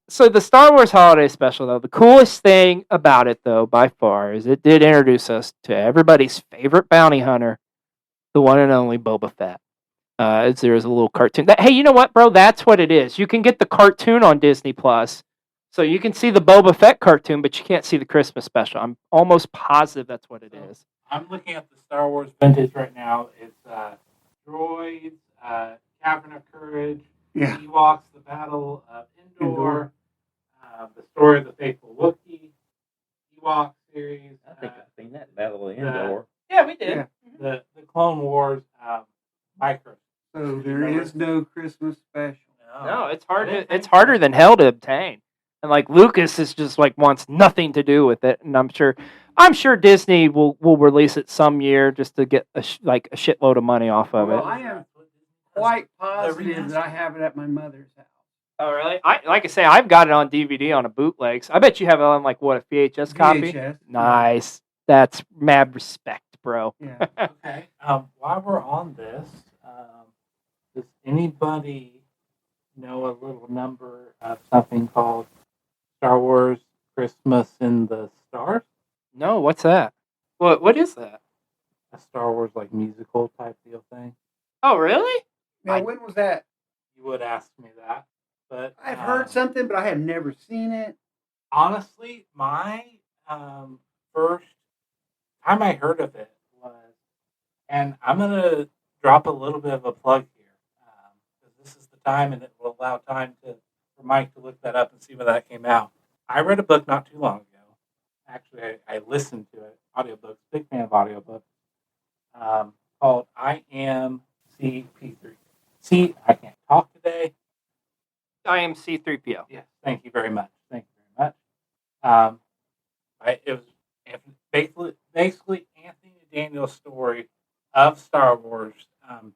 So the Star Wars Holiday Special, though, the coolest thing about it, though, by far, is it did introduce us to everybody's favorite bounty hunter, the one and only Boba Fett. There's a little cartoon. Hey, you know what, bro? That's what it is. You can get the cartoon on Disney Plus, so you can see the Boba Fett cartoon, but you can't see the Christmas special. I'm almost positive that's what it is. I'm looking at the Star Wars vintage right now. It's Droids, Cavern of Courage, Yeah. Ewoks, The Battle of Endor, The Story of the Faithful Wookiee, Ewok series. I think I've seen that Battle of Endor. Yeah, we did. Yeah. The Clone Wars micro. So there is no Christmas special. No, it's hard. It's harder than hell to obtain. And like Lucas is just like wants nothing to do with it. And I'm sure Disney will release it some year just to get a shitload of money off of Well, it. I am quite positive that I have it at my mother's house. Oh, really? Like I say, I've got it on DVD on a bootleg. So I bet you have it on like what, a VHS copy? VHS. Nice. That's mad respect, bro. Yeah. Okay. While we're on this, does anybody know a little number of something called Star Wars Christmas in the Stars? No, what's that? What is that? A Star Wars like musical type deal thing. Oh, really? Now, when was that? You would ask me that, but I've heard something, but I have never seen it. honestly, my first time I heard of it was, and I'm gonna drop a little bit of a plug here, because this is the time, and it will allow time for Mike to look that up and see when that came out. I read a book not too long ago. Actually, I listened to it, audiobooks. Big fan of audiobooks. Called I Am CP3. See, I can't talk today. I am C-3PO. Yes, thank you very much. Thank you very much. It was basically Anthony Daniels' story of Star Wars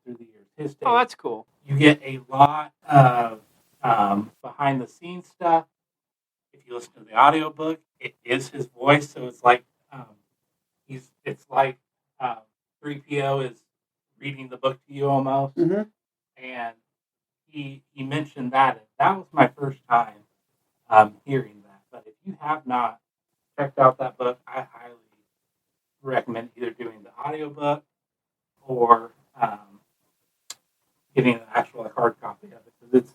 through the years. His take. Oh, that's cool. You get a lot of behind the scenes stuff. If you listen to the audiobook, it is his voice, so it's like 3PO is reading the book to you almost. Mm-hmm. And he mentioned that, and that was my first time hearing that. But if you have not checked out that book, I highly recommend either doing the audiobook or getting an actual hard copy of it because it's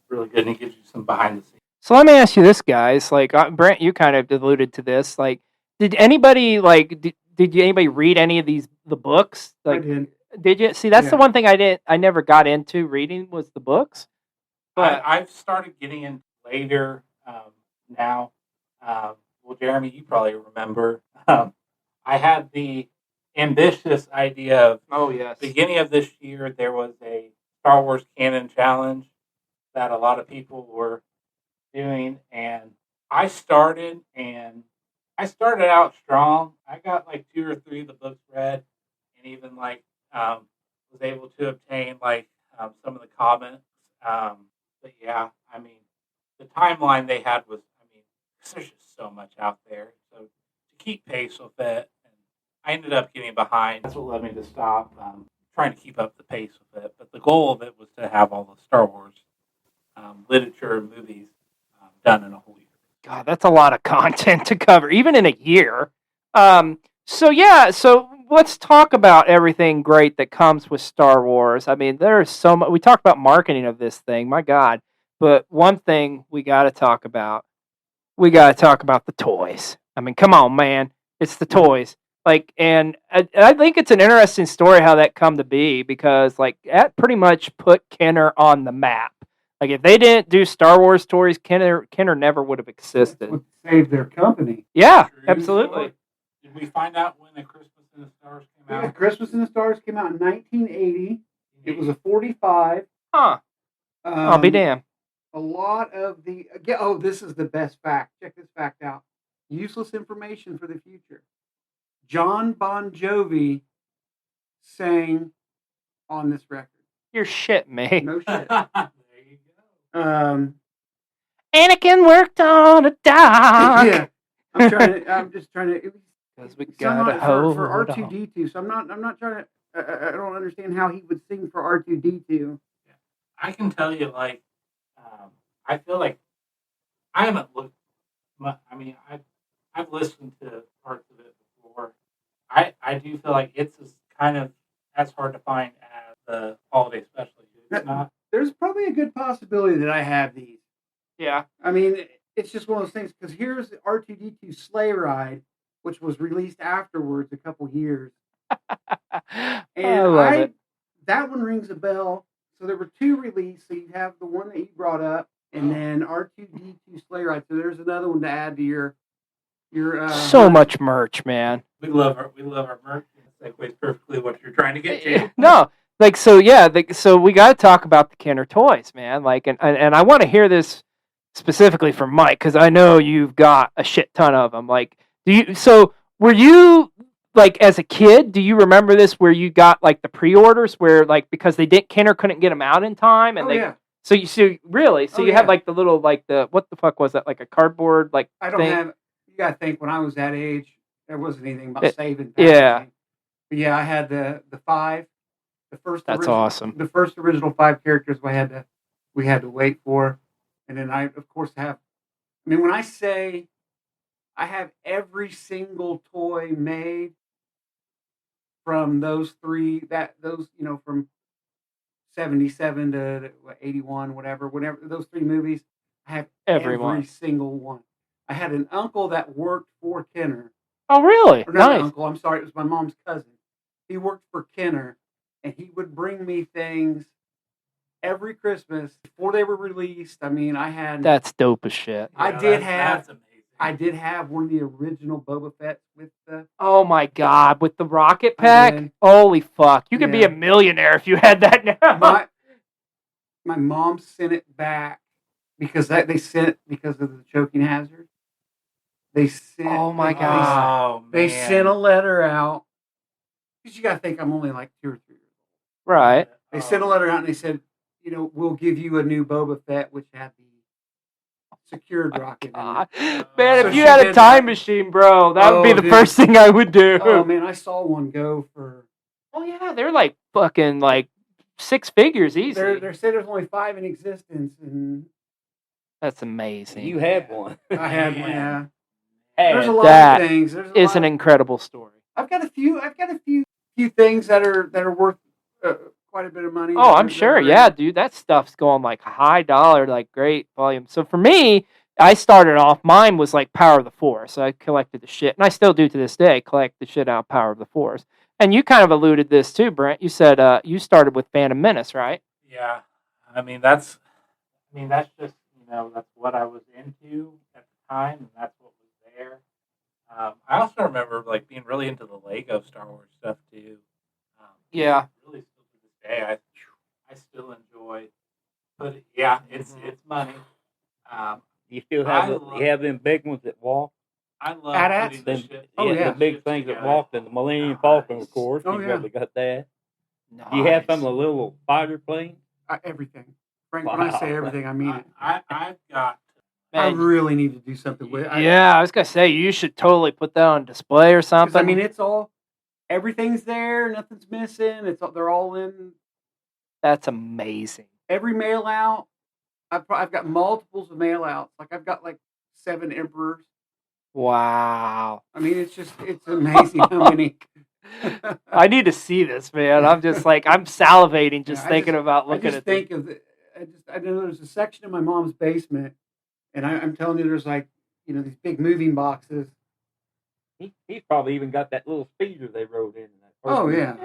really good and it gives you some behind the scenes. So let me ask you this, guys. Like Brent, you kind of alluded to this. Like, did anybody anybody read any of the books? Like, I did. Did you see? That's the Yeah. one thing I never got into reading was the books. But I've started getting in later now. Well, Jeremy, you probably remember. I had the ambitious idea of oh yes, beginning of this year there was a Star Wars Canon challenge that a lot of people were doing, and I started out strong. I got like 2 or 3 of the books read, and even was able to obtain some of the comments. But yeah, I mean, the timeline they had was, I mean, there's just so much out there. So to keep pace with it, and I ended up getting behind. That's what led me to stop trying to keep up the pace with it. But the goal of it was to have all the Star Wars literature and movies done in a whole year. God, that's a lot of content to cover, even in a year. So let's talk about everything great that comes with Star Wars. I mean, there's so much. We talked about marketing of this thing, my God. But one thing we got to talk about the toys. I mean, come on, man, it's the toys. And I think it's an interesting story how that come to be because that pretty much put Kenner on the map. Like if they didn't do Star Wars toys, Kenner never would have existed. That's what saved their company. Yeah, True absolutely. story. Did we find out when the Christmas in the Stars came out? Yeah, Christmas in the Stars came out in 1980. It was a 45. Huh. I'll be damned. A lot of the this is the best fact. Check this fact out. Useless information for the future. John Bon Jovi sang on this record. You're shit, mate. No shit. There you go. Anakin worked on a dock. Yeah. I'm just trying to. Because we gotta hold for on. R2D2. So I'm not trying to. I don't understand how he would sing for R2D2. I can tell you, I feel like I haven't looked. I mean, I've listened to parts of it before. I do feel like it's kind of as hard to find as the holiday special. It's not. There's probably a good possibility that I have these. Yeah. I mean, it's just one of those things because here's the R2D2 Sleigh Ride, which was released afterwards a couple years. And I love it. That one rings a bell. So there were 2 released. So you have the one that you brought up, and then R2D2 Sleigh Ride. So there's another one to add to your. So much merch, man. We love our merch. It segues perfectly what you're trying to get to. No, so we got to talk about the Kenner toys, man. And I want to hear this specifically from Mike because I know you've got a shit ton of them. Were you as a kid? Do you remember this where you got the pre-orders where because Kenner couldn't get them out in time and yeah. So you really you had the little the what the fuck was that a cardboard I don't thing? have. You gotta think when I was that age, there wasn't anything about saving. Yeah. But yeah, I had the 5. The first. That's awesome. The first original 5 characters we had to wait for, and then I of course have. I mean, when I say I have every single toy made from those 3, from 77 to 81, whatever those 3 movies, I have every single one. I had an uncle that worked for Kenner. Oh, really? Or not Nice. an uncle, I'm sorry, it was my mom's cousin. He worked for Kenner, and he would bring me things every Christmas before they were released. I mean, I had... That's dope as shit. That's amazing. I did have one of the original Boba Fett with the... Oh, my God. With the rocket pack? Holy fuck. You could be a millionaire if you had that now. My mom sent it back because they sent it because of the choking hazard. They sent... Oh, my God. They sent a letter out. Because you got to think I'm only 2 or 3 years old. Right. They sent a letter out and they said, we'll give you a new Boba Fett, which had the secured rocket in it. Man, So if you she had a did time that. machine, bro, that would be the dude. first thing I would do. Oh, man, I saw one go for... Oh, yeah, they're fucking 6 figures easy. They say there's only 5 in existence, and... That's amazing. You had one. I had one, yeah. Had. There's a lot That of things. It's an incredible story. I've got a few things that are worth quite a bit of money. Oh, I'm sure. Yeah, dude, that stuff's going like high dollar, like great volume. So for me, I started off. Mine was like Power of the Force. I collected the shit, and I still do to this day. Collect the shit out of Power of the Force. And you kind of alluded this too, Brent. You said you started with Phantom Menace, right? Yeah, that's just that's what I was into at the time, and that's what was there. I also remember like being really into the Lego Star Wars stuff too. Yeah. Really, still to this day, I still enjoy. But yeah, it's money. You still have you have them big ones that walk. I love AT-ATs? putting the shit. The big things that walked, and the Millennium Falcon, of course. Oh, You yeah. probably got that. Nice. Do you have some of the little fighter planes? Everything. Frank, when I say everything, I mean it. I've got. I Man, really need to do something with it. yeah, I was gonna say you should totally put that on display or 'Cause, something. I mean, it's all, everything's there, nothing's missing. They're all in That's amazing. every mail out. I've got multiples of mail outs. Like I've got like 7 emperors. Wow. I mean, it's amazing how many. I need to see this, man. I'm just like I'm salivating just Yeah, thinking about I looking just at think of the, I know there's a section in my mom's basement, and I'm telling you, there's like these big moving boxes. He's probably even got that little speeder they rode in. That first Oh movie. yeah,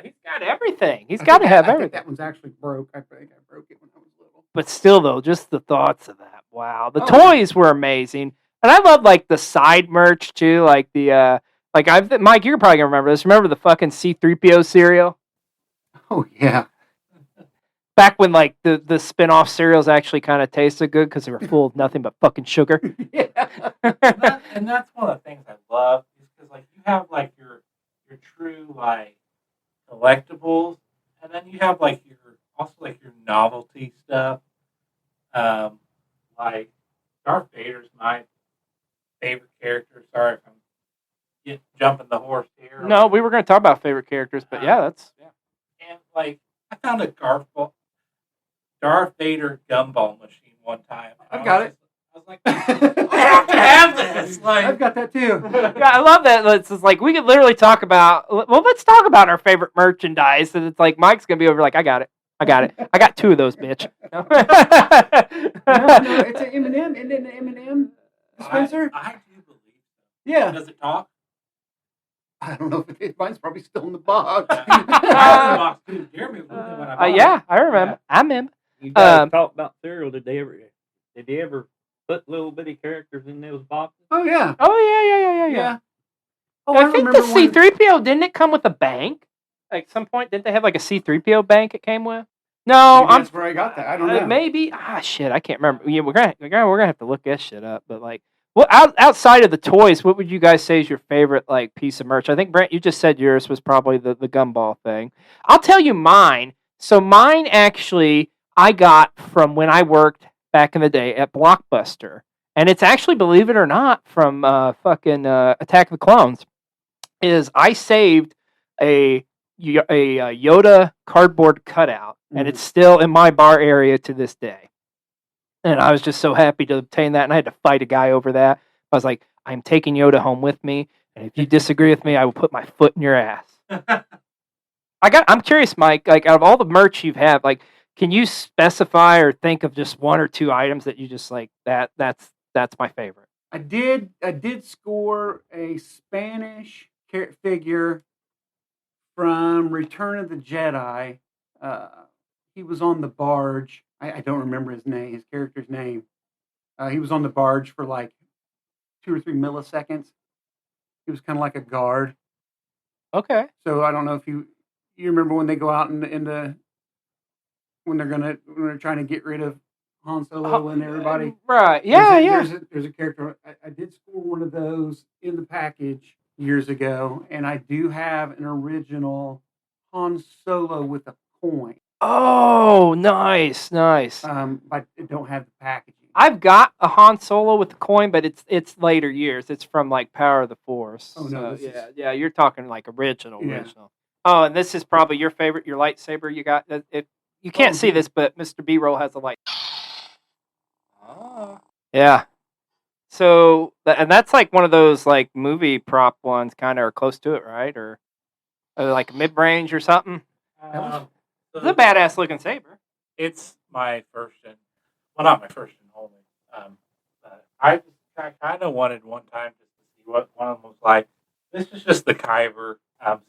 He's got everything. He's got to have I think everything. that one's actually broke. I think I broke it when I was little. But still, though, just the thoughts of that. Wow, the Oh, toys were amazing, and I love like the side merch too, like the Mike, you're probably gonna remember this. Remember the fucking C-3PO cereal? Oh yeah. Back when like the spin-off cereals actually kind of tasted good because they were full of nothing but fucking sugar. Yeah. And that's one of the things I love is because like you have like your true like collectibles, and then you have like your novelty stuff. Like Darth Vader's my favorite character. Sorry if I'm jumping the horse here. No, we were gonna talk about favorite characters, but yeah, that's And like I found a Darth Vader gumball machine one time. I've got it. I was like, I have to have this. Like, I've got that too. yeah, I love that. It's just like we could literally talk about. Well, let's talk about our favorite merchandise, and it's like Mike's gonna be over like, I got it. I got 2 of those, bitch. No, it's an M&M. Isn't it an M&M dispenser? I do believe so. Yeah. Does it talk? I don't know if it is. Mine's probably still in the box. Jeremy was with me when I bought Yeah, it. I remember. I remember. You guys talk about cereal. Did they ever put little bitty characters in those boxes? Oh yeah. Oh yeah. Oh, I think the remember when- C-3PO didn't it come with a bank? Like some point, didn't they have like a C-3PO bank it came with? No, Maybe that's where I got that. I don't know. Maybe shit, I can't remember. Yeah, we're gonna have to look that shit up. But like, well, outside of the toys, what would you guys say is your favorite like piece of merch? I think Brent, you just said yours was probably the gumball thing. I'll tell you mine. So mine actually I got from when I worked back in the day at Blockbuster, and it's actually, believe it or not, from fucking Attack of the Clones. Is I saved a Yoda cardboard cutout, and it's still in my bar area to this day. And I was just so happy to obtain that, and I had to fight a guy over that. I was like, I'm taking Yoda home with me, and if you disagree with me, I will put my foot in your ass. I'm curious, Mike, like out of all the merch you have, like, can you specify or think of just 1 or 2 items that you just like that's my favorite? I did score a Spanish figure from Return of the Jedi. He was on the barge. I don't remember his character's name. He was on the barge for like 2 or 3 milliseconds. He was kind of like a guard. Okay. So I don't know if you remember when they go out when they're trying to get rid of Han Solo and everybody. Right. Yeah. There's a character. I did score one of those in the package years ago, and I do have an original Han Solo with a coin. Oh, nice. But I don't have the packaging. I've got a Han Solo with the coin, but it's later years. It's from like Power of the Force. Oh no! Yeah. You're talking like original. Yeah. Oh, and this is probably your favorite. Your lightsaber. You got it. You can't see this, but Mr. B-roll has a light. Oh. Yeah. So, and that's like one of those like movie prop ones, kind of, or close to it, right? Or like mid range or something. It's a badass looking saber. It's my first and, well, not my first and only. I kind of wanted one time just to see what one of them was like. This is just the Kyber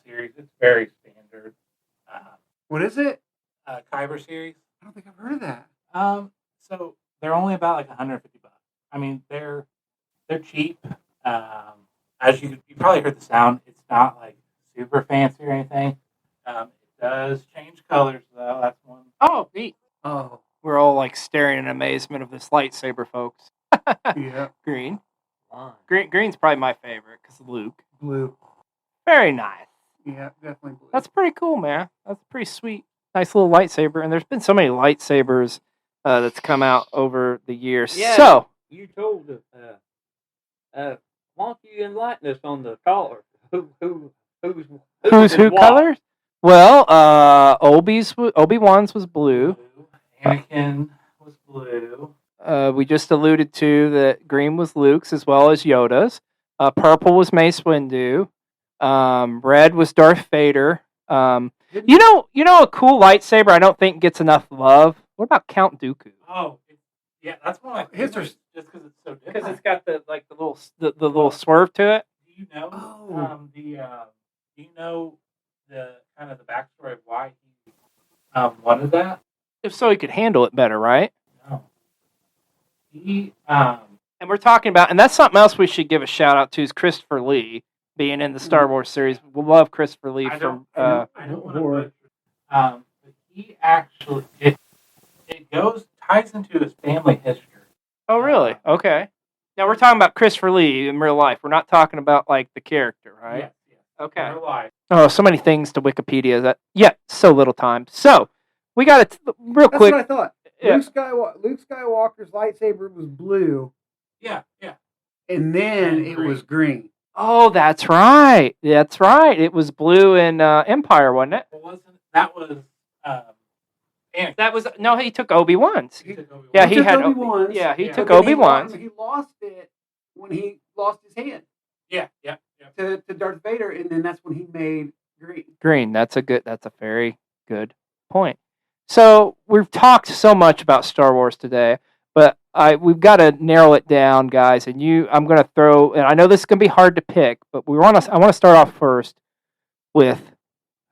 series. It's very standard. What is it? Kyber series. I don't think I've heard of that. So they're only about like $150. I mean, they're cheap. As you probably heard the sound, it's not like super fancy or anything. It does change colors though. That's one. Oh, neat. Oh, We're all like staring in amazement of this lightsaber, folks. yeah. Green. Green's probably my favorite because Luke. Blue. Very nice. Yeah, definitely blue. That's pretty cool, man. That's pretty sweet. Nice little lightsaber. And there's been so many lightsabers that's come out over the years. Yeah. So, You told us. Why don't you enlighten us on the color? Who's who what? colors? Well, Obi-Wan's was blue. Anakin was blue. We just alluded to that green was Luke's as well as Yoda's. Purple was Mace Windu. Red was Darth Vader. You know a cool lightsaber I don't think gets enough love. What about Count Dooku? Oh, yeah, that's one of my His are- favorites just because it's so different. Because it's got the little swerve to it. Do you know Oh. do you know the kind of the backstory of why he wanted that? If so, he could handle it better, right? No. He And we're talking about, and that's something else we should give a shout out to is Christopher Lee being in the Star Wars series. We love Christopher Lee I from. don't want to butcher. But he actually it ties into his family history. Oh, really? Okay. Now we're talking about Christopher Lee in real life. We're not talking about like the character, right? Yes. Okay. Real life. Oh, so many things to Wikipedia. So little time. So we got it real That's quick. what I thought. Yeah. Luke Skywalker's lightsaber was blue, Yeah. and then And it green. was green. Oh, that's right. That's right. It was blue in Empire, wasn't it? It wasn't. That was Anakin. That was no. He took Obi-Wan's. He took Obi-Wan. Yeah, He he took had Obi-Wan's. Yeah, he Yeah. took But then Obi-Wan's. He lost it when he lost his hand Yeah. to Darth Vader, and then that's when he made green. Green. That's a very good point. So we've talked so much about Star Wars today, but we've got to narrow it down, guys. And I'm going to throw, and I know this is going to be hard to pick, but I want to start off first with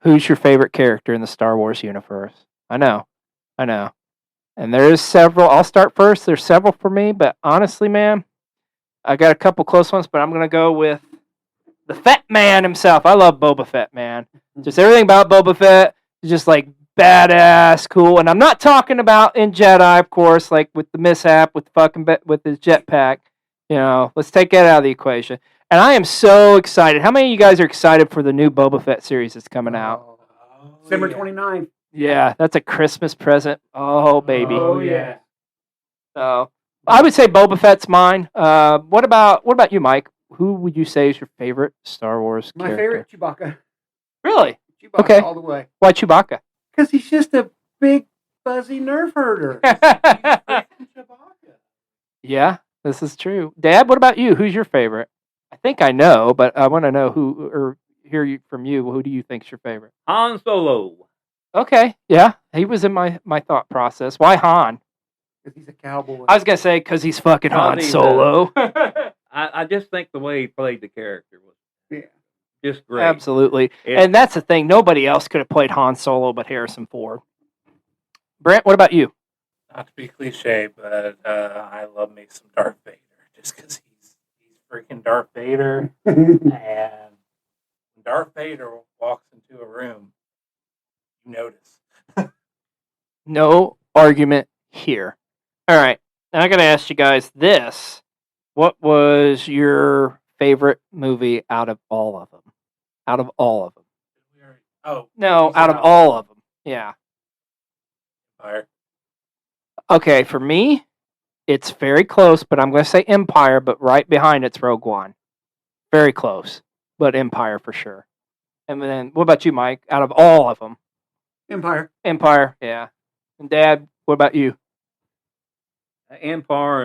who's your favorite character in the Star Wars universe. I know, and there's several. I'll start first. There's several for me, but honestly, man, I got a couple close ones, but I'm going to go with the Fett Man himself. I love Boba Fett, man. Just everything about Boba Fett is just like badass, cool. And I'm not talking about in Jedi, of course, like with the mishap with with his jetpack. You know, let's take that out of the equation. And I am so excited. How many of you guys are excited for the new Boba Fett series that's coming out? December yeah. 29th. Yeah, that's a Christmas present. Oh, baby. Oh, yeah. So I would say Boba Fett's mine. What about you, Mike? Who would you say is your favorite Star Wars My character? favorite, Chewbacca. Really? Chewbacca Okay. all the way. Why Chewbacca? Because he's just a big, fuzzy nerf herder. Chewbacca. Yeah, this is true. Dad, what about you? Who's your favorite? I think I know, but I want to know hear from you. Who do you think's your favorite? Han Solo. Okay, yeah, he was in my thought process. Why Han? Because he's a cowboy. I was gonna say because he's fucking Han He's, Solo. I just think the way he played the character was Yeah. just great. Absolutely, It- and that's the thing. Nobody else could have played Han Solo but Harrison Ford. Brent, what about you? Not to be cliche, but I love me some Darth Vader just because he's freaking Darth Vader. And when Darth Vader walks into a room, you notice. No argument here. All right, now I gotta ask you guys this: what was your favorite movie out of all of them? Out of all of them? Oh, No, you said out of all of them. Yeah. Empire. Okay, for me, it's very close, but I'm going to say Empire, but right behind it's Rogue One. Very close, but Empire for sure. And then, what about you, Mike? Out of all of them, Empire. Empire, yeah. And Dad, what about you? Empire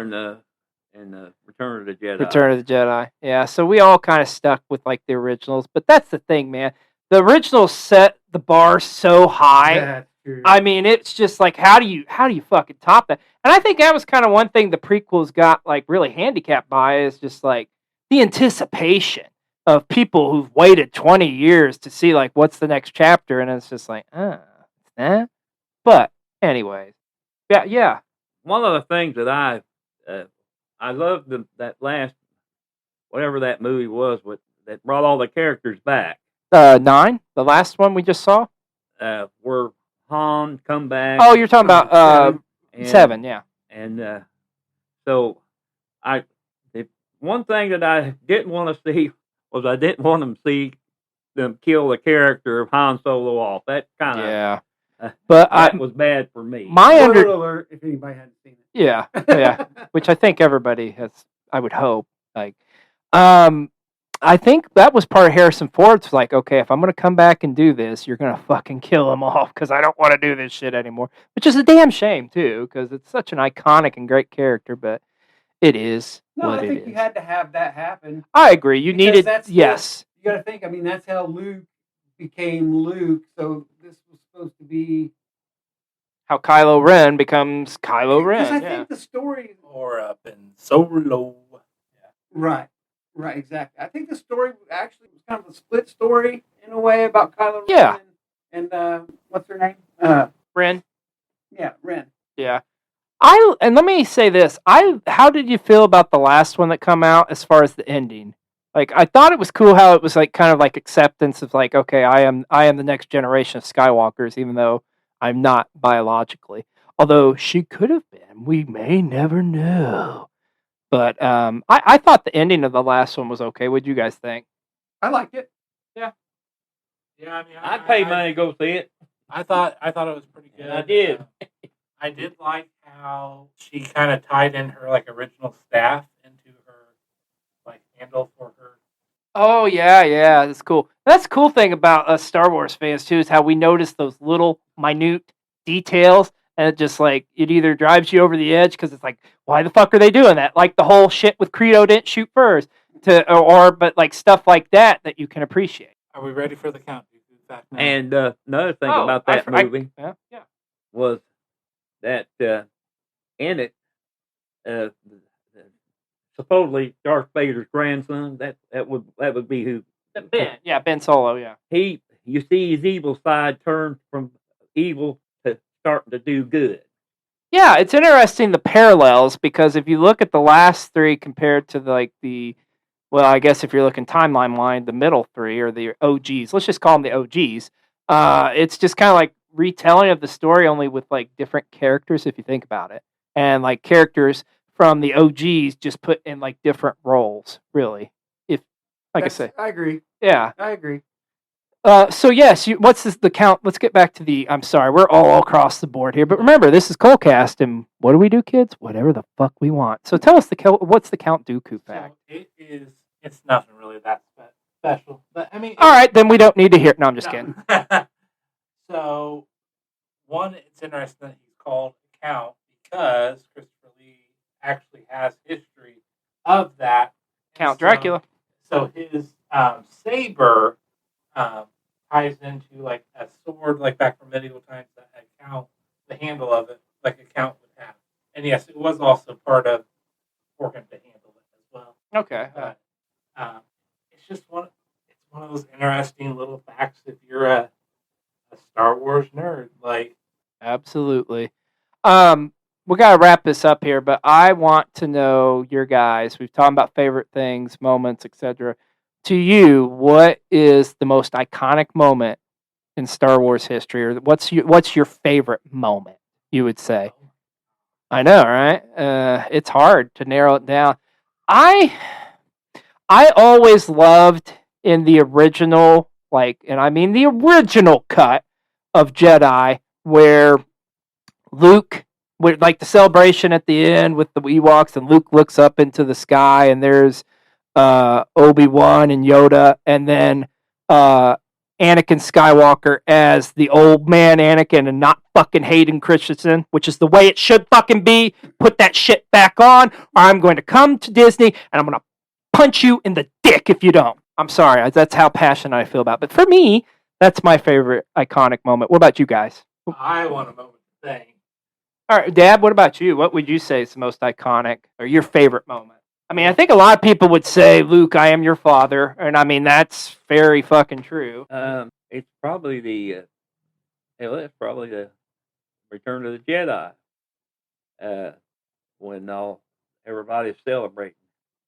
and Return of the Jedi. Return of the Jedi. Yeah, so we all kind of stuck with like the originals, but that's the thing, man. The originals set the bar so high That's material. I mean, it's just like, how do you fucking top that? And I think that was kind of one thing the prequels got like really handicapped by is just like the anticipation of people who've waited 20 years to see like what's the next chapter, and it's just like, But anyways, yeah. One of the things that I loved that last whatever that movie was that brought all the characters back. 9, the last one we just saw. Where Han come back. Oh, you're talking about 7, yeah. And so the one thing that I didn't want to see was I didn't want them kill the character of Han Solo off. That kind of but that was bad for me. Spoiler alert, if anybody hadn't seen it. Yeah, which I think everybody has. I would hope. Like, I think that was part of Harrison Ford's like, okay, if I'm going to come back and do this, you're going to fucking kill him off because I don't want to do this shit anymore. Which is a damn shame, too, because it's such an iconic and great character, but it is what it is. I think you had to have that happen. I agree. You needed, yes. You got to think, I mean, that's how Luke became Luke, so this was supposed to be... How Kylo Ren becomes Kylo Ren. Because I think the story... Or Ben Solo. Right. Right, exactly. I think the story actually was kind of a split story in a way about Kylo Ren and what's her name? Ren. Yeah, Ren. Yeah. And let me say this. How did you feel about the last one that come out as far as the ending? Like, I thought it was cool how it was like kind of like acceptance of like, okay, I am the next generation of Skywalkers, even though I'm not biologically. Although she could have been. We may never know. But I thought the ending of the last one was okay. What do you guys think? I liked it. Yeah. Yeah, I mean, I'd pay money to go see it. I thought it was pretty good. I did. I did like how she kind of tied in her like original staff into her like handle for her. Oh yeah, that's cool. That's the cool thing about us Star Wars fans too is how we notice those little minute details. And it just like, it either drives you over the edge because it's like, why the fuck are they doing that? Like the whole shit with Credo didn't shoot first. But like stuff like that you can appreciate. Are we ready for the count? And another thing about that movie was that in it, supposedly Darth Vader's grandson, that would be who? Ben. Yeah, Ben Solo, yeah. You see his evil side turn from evil to starting to do good. Yeah, it's interesting the parallels because if you look at the last 3 compared to I guess if you're looking timeline, the middle 3 or the OGs, let's just call them the OGs. It's just kind of like retelling of the story, only with like different characters if you think about it, and like characters from the OGs just put in like different roles. Really, I say, I agree. Yeah, I agree. So yes, what's the count? Let's get back to the. I'm sorry, we're all across the board here, but remember, this is Cole Cast, and what do we do, kids? Whatever the fuck we want. So tell us what's the Count Dooku fact? So it's nothing really that special, but I mean. All right, then we don't need to hear it. No, I'm just kidding. So, one, it's interesting that he's called Count because Christopher Lee actually has history of that. Count Dracula. So his saber. Ties into like a sword, like back from medieval times that a count, the handle of it, like a count would have. And yes, it was also part of for him to handle it as well. Okay. But it's just one of those interesting little facts if you're a Star Wars nerd. Like, absolutely. We gotta wrap this up here, but I want to know your guys. We've talked about favorite things, moments, etc. To you, what is the most iconic moment in Star Wars history, or what's your favorite moment? You would say. I know, right? It's hard to narrow it down. I always loved in the original, and I mean the original cut of Jedi, where Luke, with like the celebration at the end with the Ewoks, and Luke looks up into the sky, and there's Obi-Wan and Yoda, and then Anakin Skywalker as the old man Anakin and not fucking Hayden Christensen, which is the way it should fucking be. Put that shit back on, or I'm going to come to Disney and I'm going to punch you in the dick if you don't. I'm sorry, that's how passionate I feel about it. But for me, that's my favorite iconic moment. What about you guys? I want a moment to think. All right, Dad, what about you? What would you say is the most iconic or your favorite moment? I mean, I think a lot of people would say, Luke, I am your father. And I mean, that's very fucking true. It's probably it's probably the Return of the Jedi. When everybody's celebrating.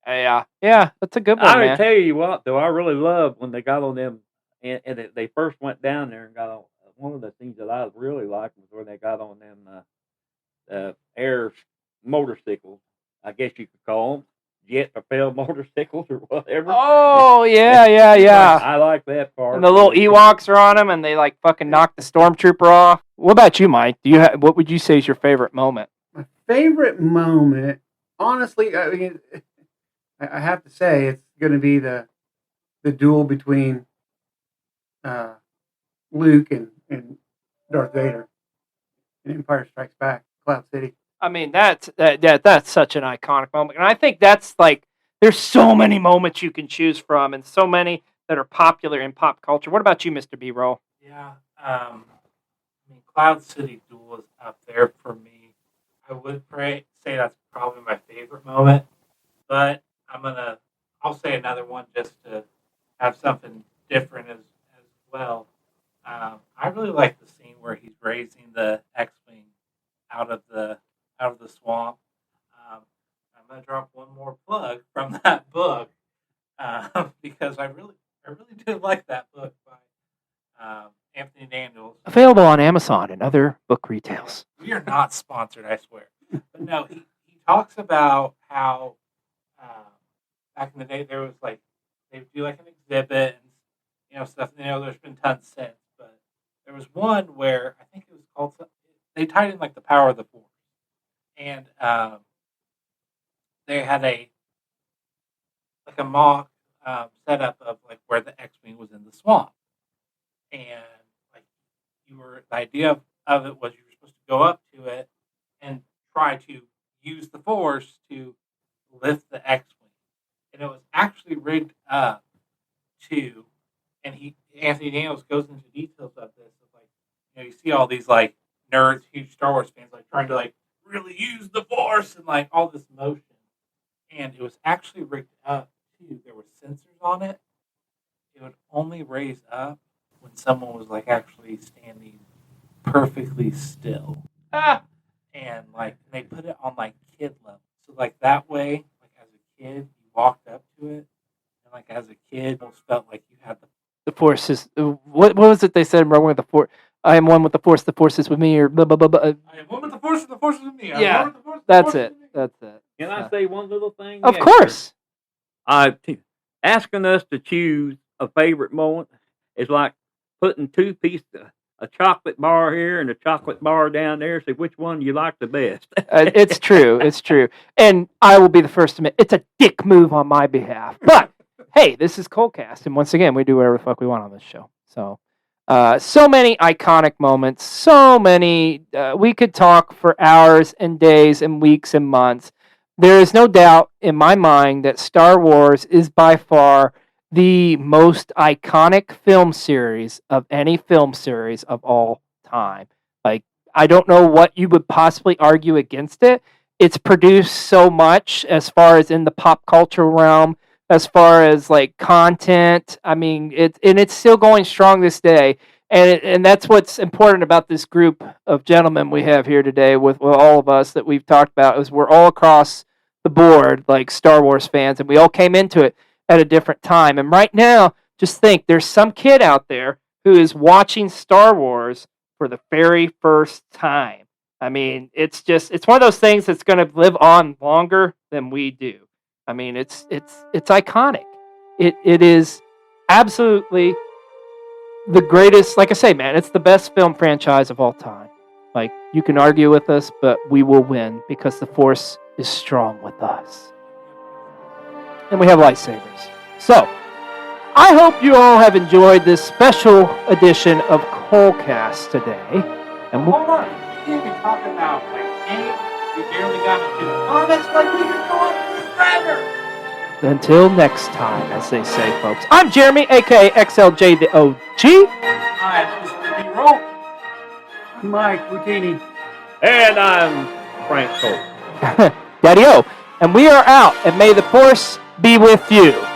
Yeah, that's a good one, I man. would tell you what, though, I really loved when they got on them, and they first went down there and got on. One of the things that I really liked was when they got on them air motorcycles. I guess you could call them jet propelled motorcycles or whatever. Oh, yeah. I like that part. And the little Ewoks are on them, and they like fucking knock the stormtrooper off. What about you, Mike? What would you say is your favorite moment? My favorite moment, honestly, I mean, I have to say it's going to be the duel between Luke and Darth Vader in Empire Strikes Back, Cloud City. I mean, that's such an iconic moment, and I think that's like there's so many moments you can choose from, and so many that are popular in pop culture. What about you, Mr. B-Roll? Yeah. I mean, Cloud City Duel is up there for me. I would say that's probably my favorite moment, but I'll say another one just to have something different as well. I really like the scene where he's raising the X-wing out of the swamp. I'm gonna drop one more plug from that book because I really do like that book by Anthony Daniels. Available on Amazon and other book retails. We are not sponsored, I swear. But no, he talks about how back in the day there was like they would do like an exhibit and stuff. There's been tons since, but there was one where I think it was called. They tied in like the power of the Force, and they had a mock setup of like where the X-wing was in the swamp, and like the idea of it was you were supposed to go up to it and try to use the Force to lift the X-wing, and it was actually rigged up to, and Anthony Daniels goes into details of this. Of like, you see all these like nerds, huge Star Wars fans, like trying to like really use the Force and like all this motion, and it was actually rigged up too. There were sensors on it. It would only raise up when someone was like actually standing perfectly still. And like they put it on like kid level. So like that way, like as a kid, you walked up to it, and like as a kid, almost felt like you had the Force is what was it they said wrong with the Force? I am one with the Force is with me, or blah blah blah blah. I am one with the Force and the Force is with me. Yeah, that's it. Can I say one little thing? Of course. Asking us to choose a favorite moment is like putting two pieces, a chocolate bar here and a chocolate bar down there. Say which one you like the best. It's true. It's true. And I will be the first to admit it's a dick move on my behalf. But hey, this is Cole Cast, and once again, we do whatever the fuck we want on this show. So, so many iconic moments. So many. We could talk for hours and days and weeks and months. There is no doubt in my mind that Star Wars is by far the most iconic film series of any film series of all time. Like, I don't know what you would possibly argue against it. It's produced so much as far as in the pop culture realm, as far as like content. I mean, it's still going strong this day. And that's what's important about this group of gentlemen we have here today with all of us that we've talked about is we're all across the board like Star Wars fans, and we all came into it at a different time. And right now, just think, there's some kid out there who is watching Star Wars for the very first time. I mean, it's one of those things that's going to live on longer than we do. I mean, it's iconic. It is absolutely the greatest. Like I say, man, it's the best film franchise of all time. Like, you can argue with us, but we will win because the Force is strong with us. And we have lightsabers. So, I hope you all have enjoyed this special edition of Cole Cast today. And hold on. You can't be talking about like we barely got into comics like we've been going forever. Until next time, as they say, folks. I'm Jeremy, aka XLJ the OG. I'm Mr. B-Roll. Mike Routini. And I'm Frank Cole. Daddio. And we are out, and may the Force be with you.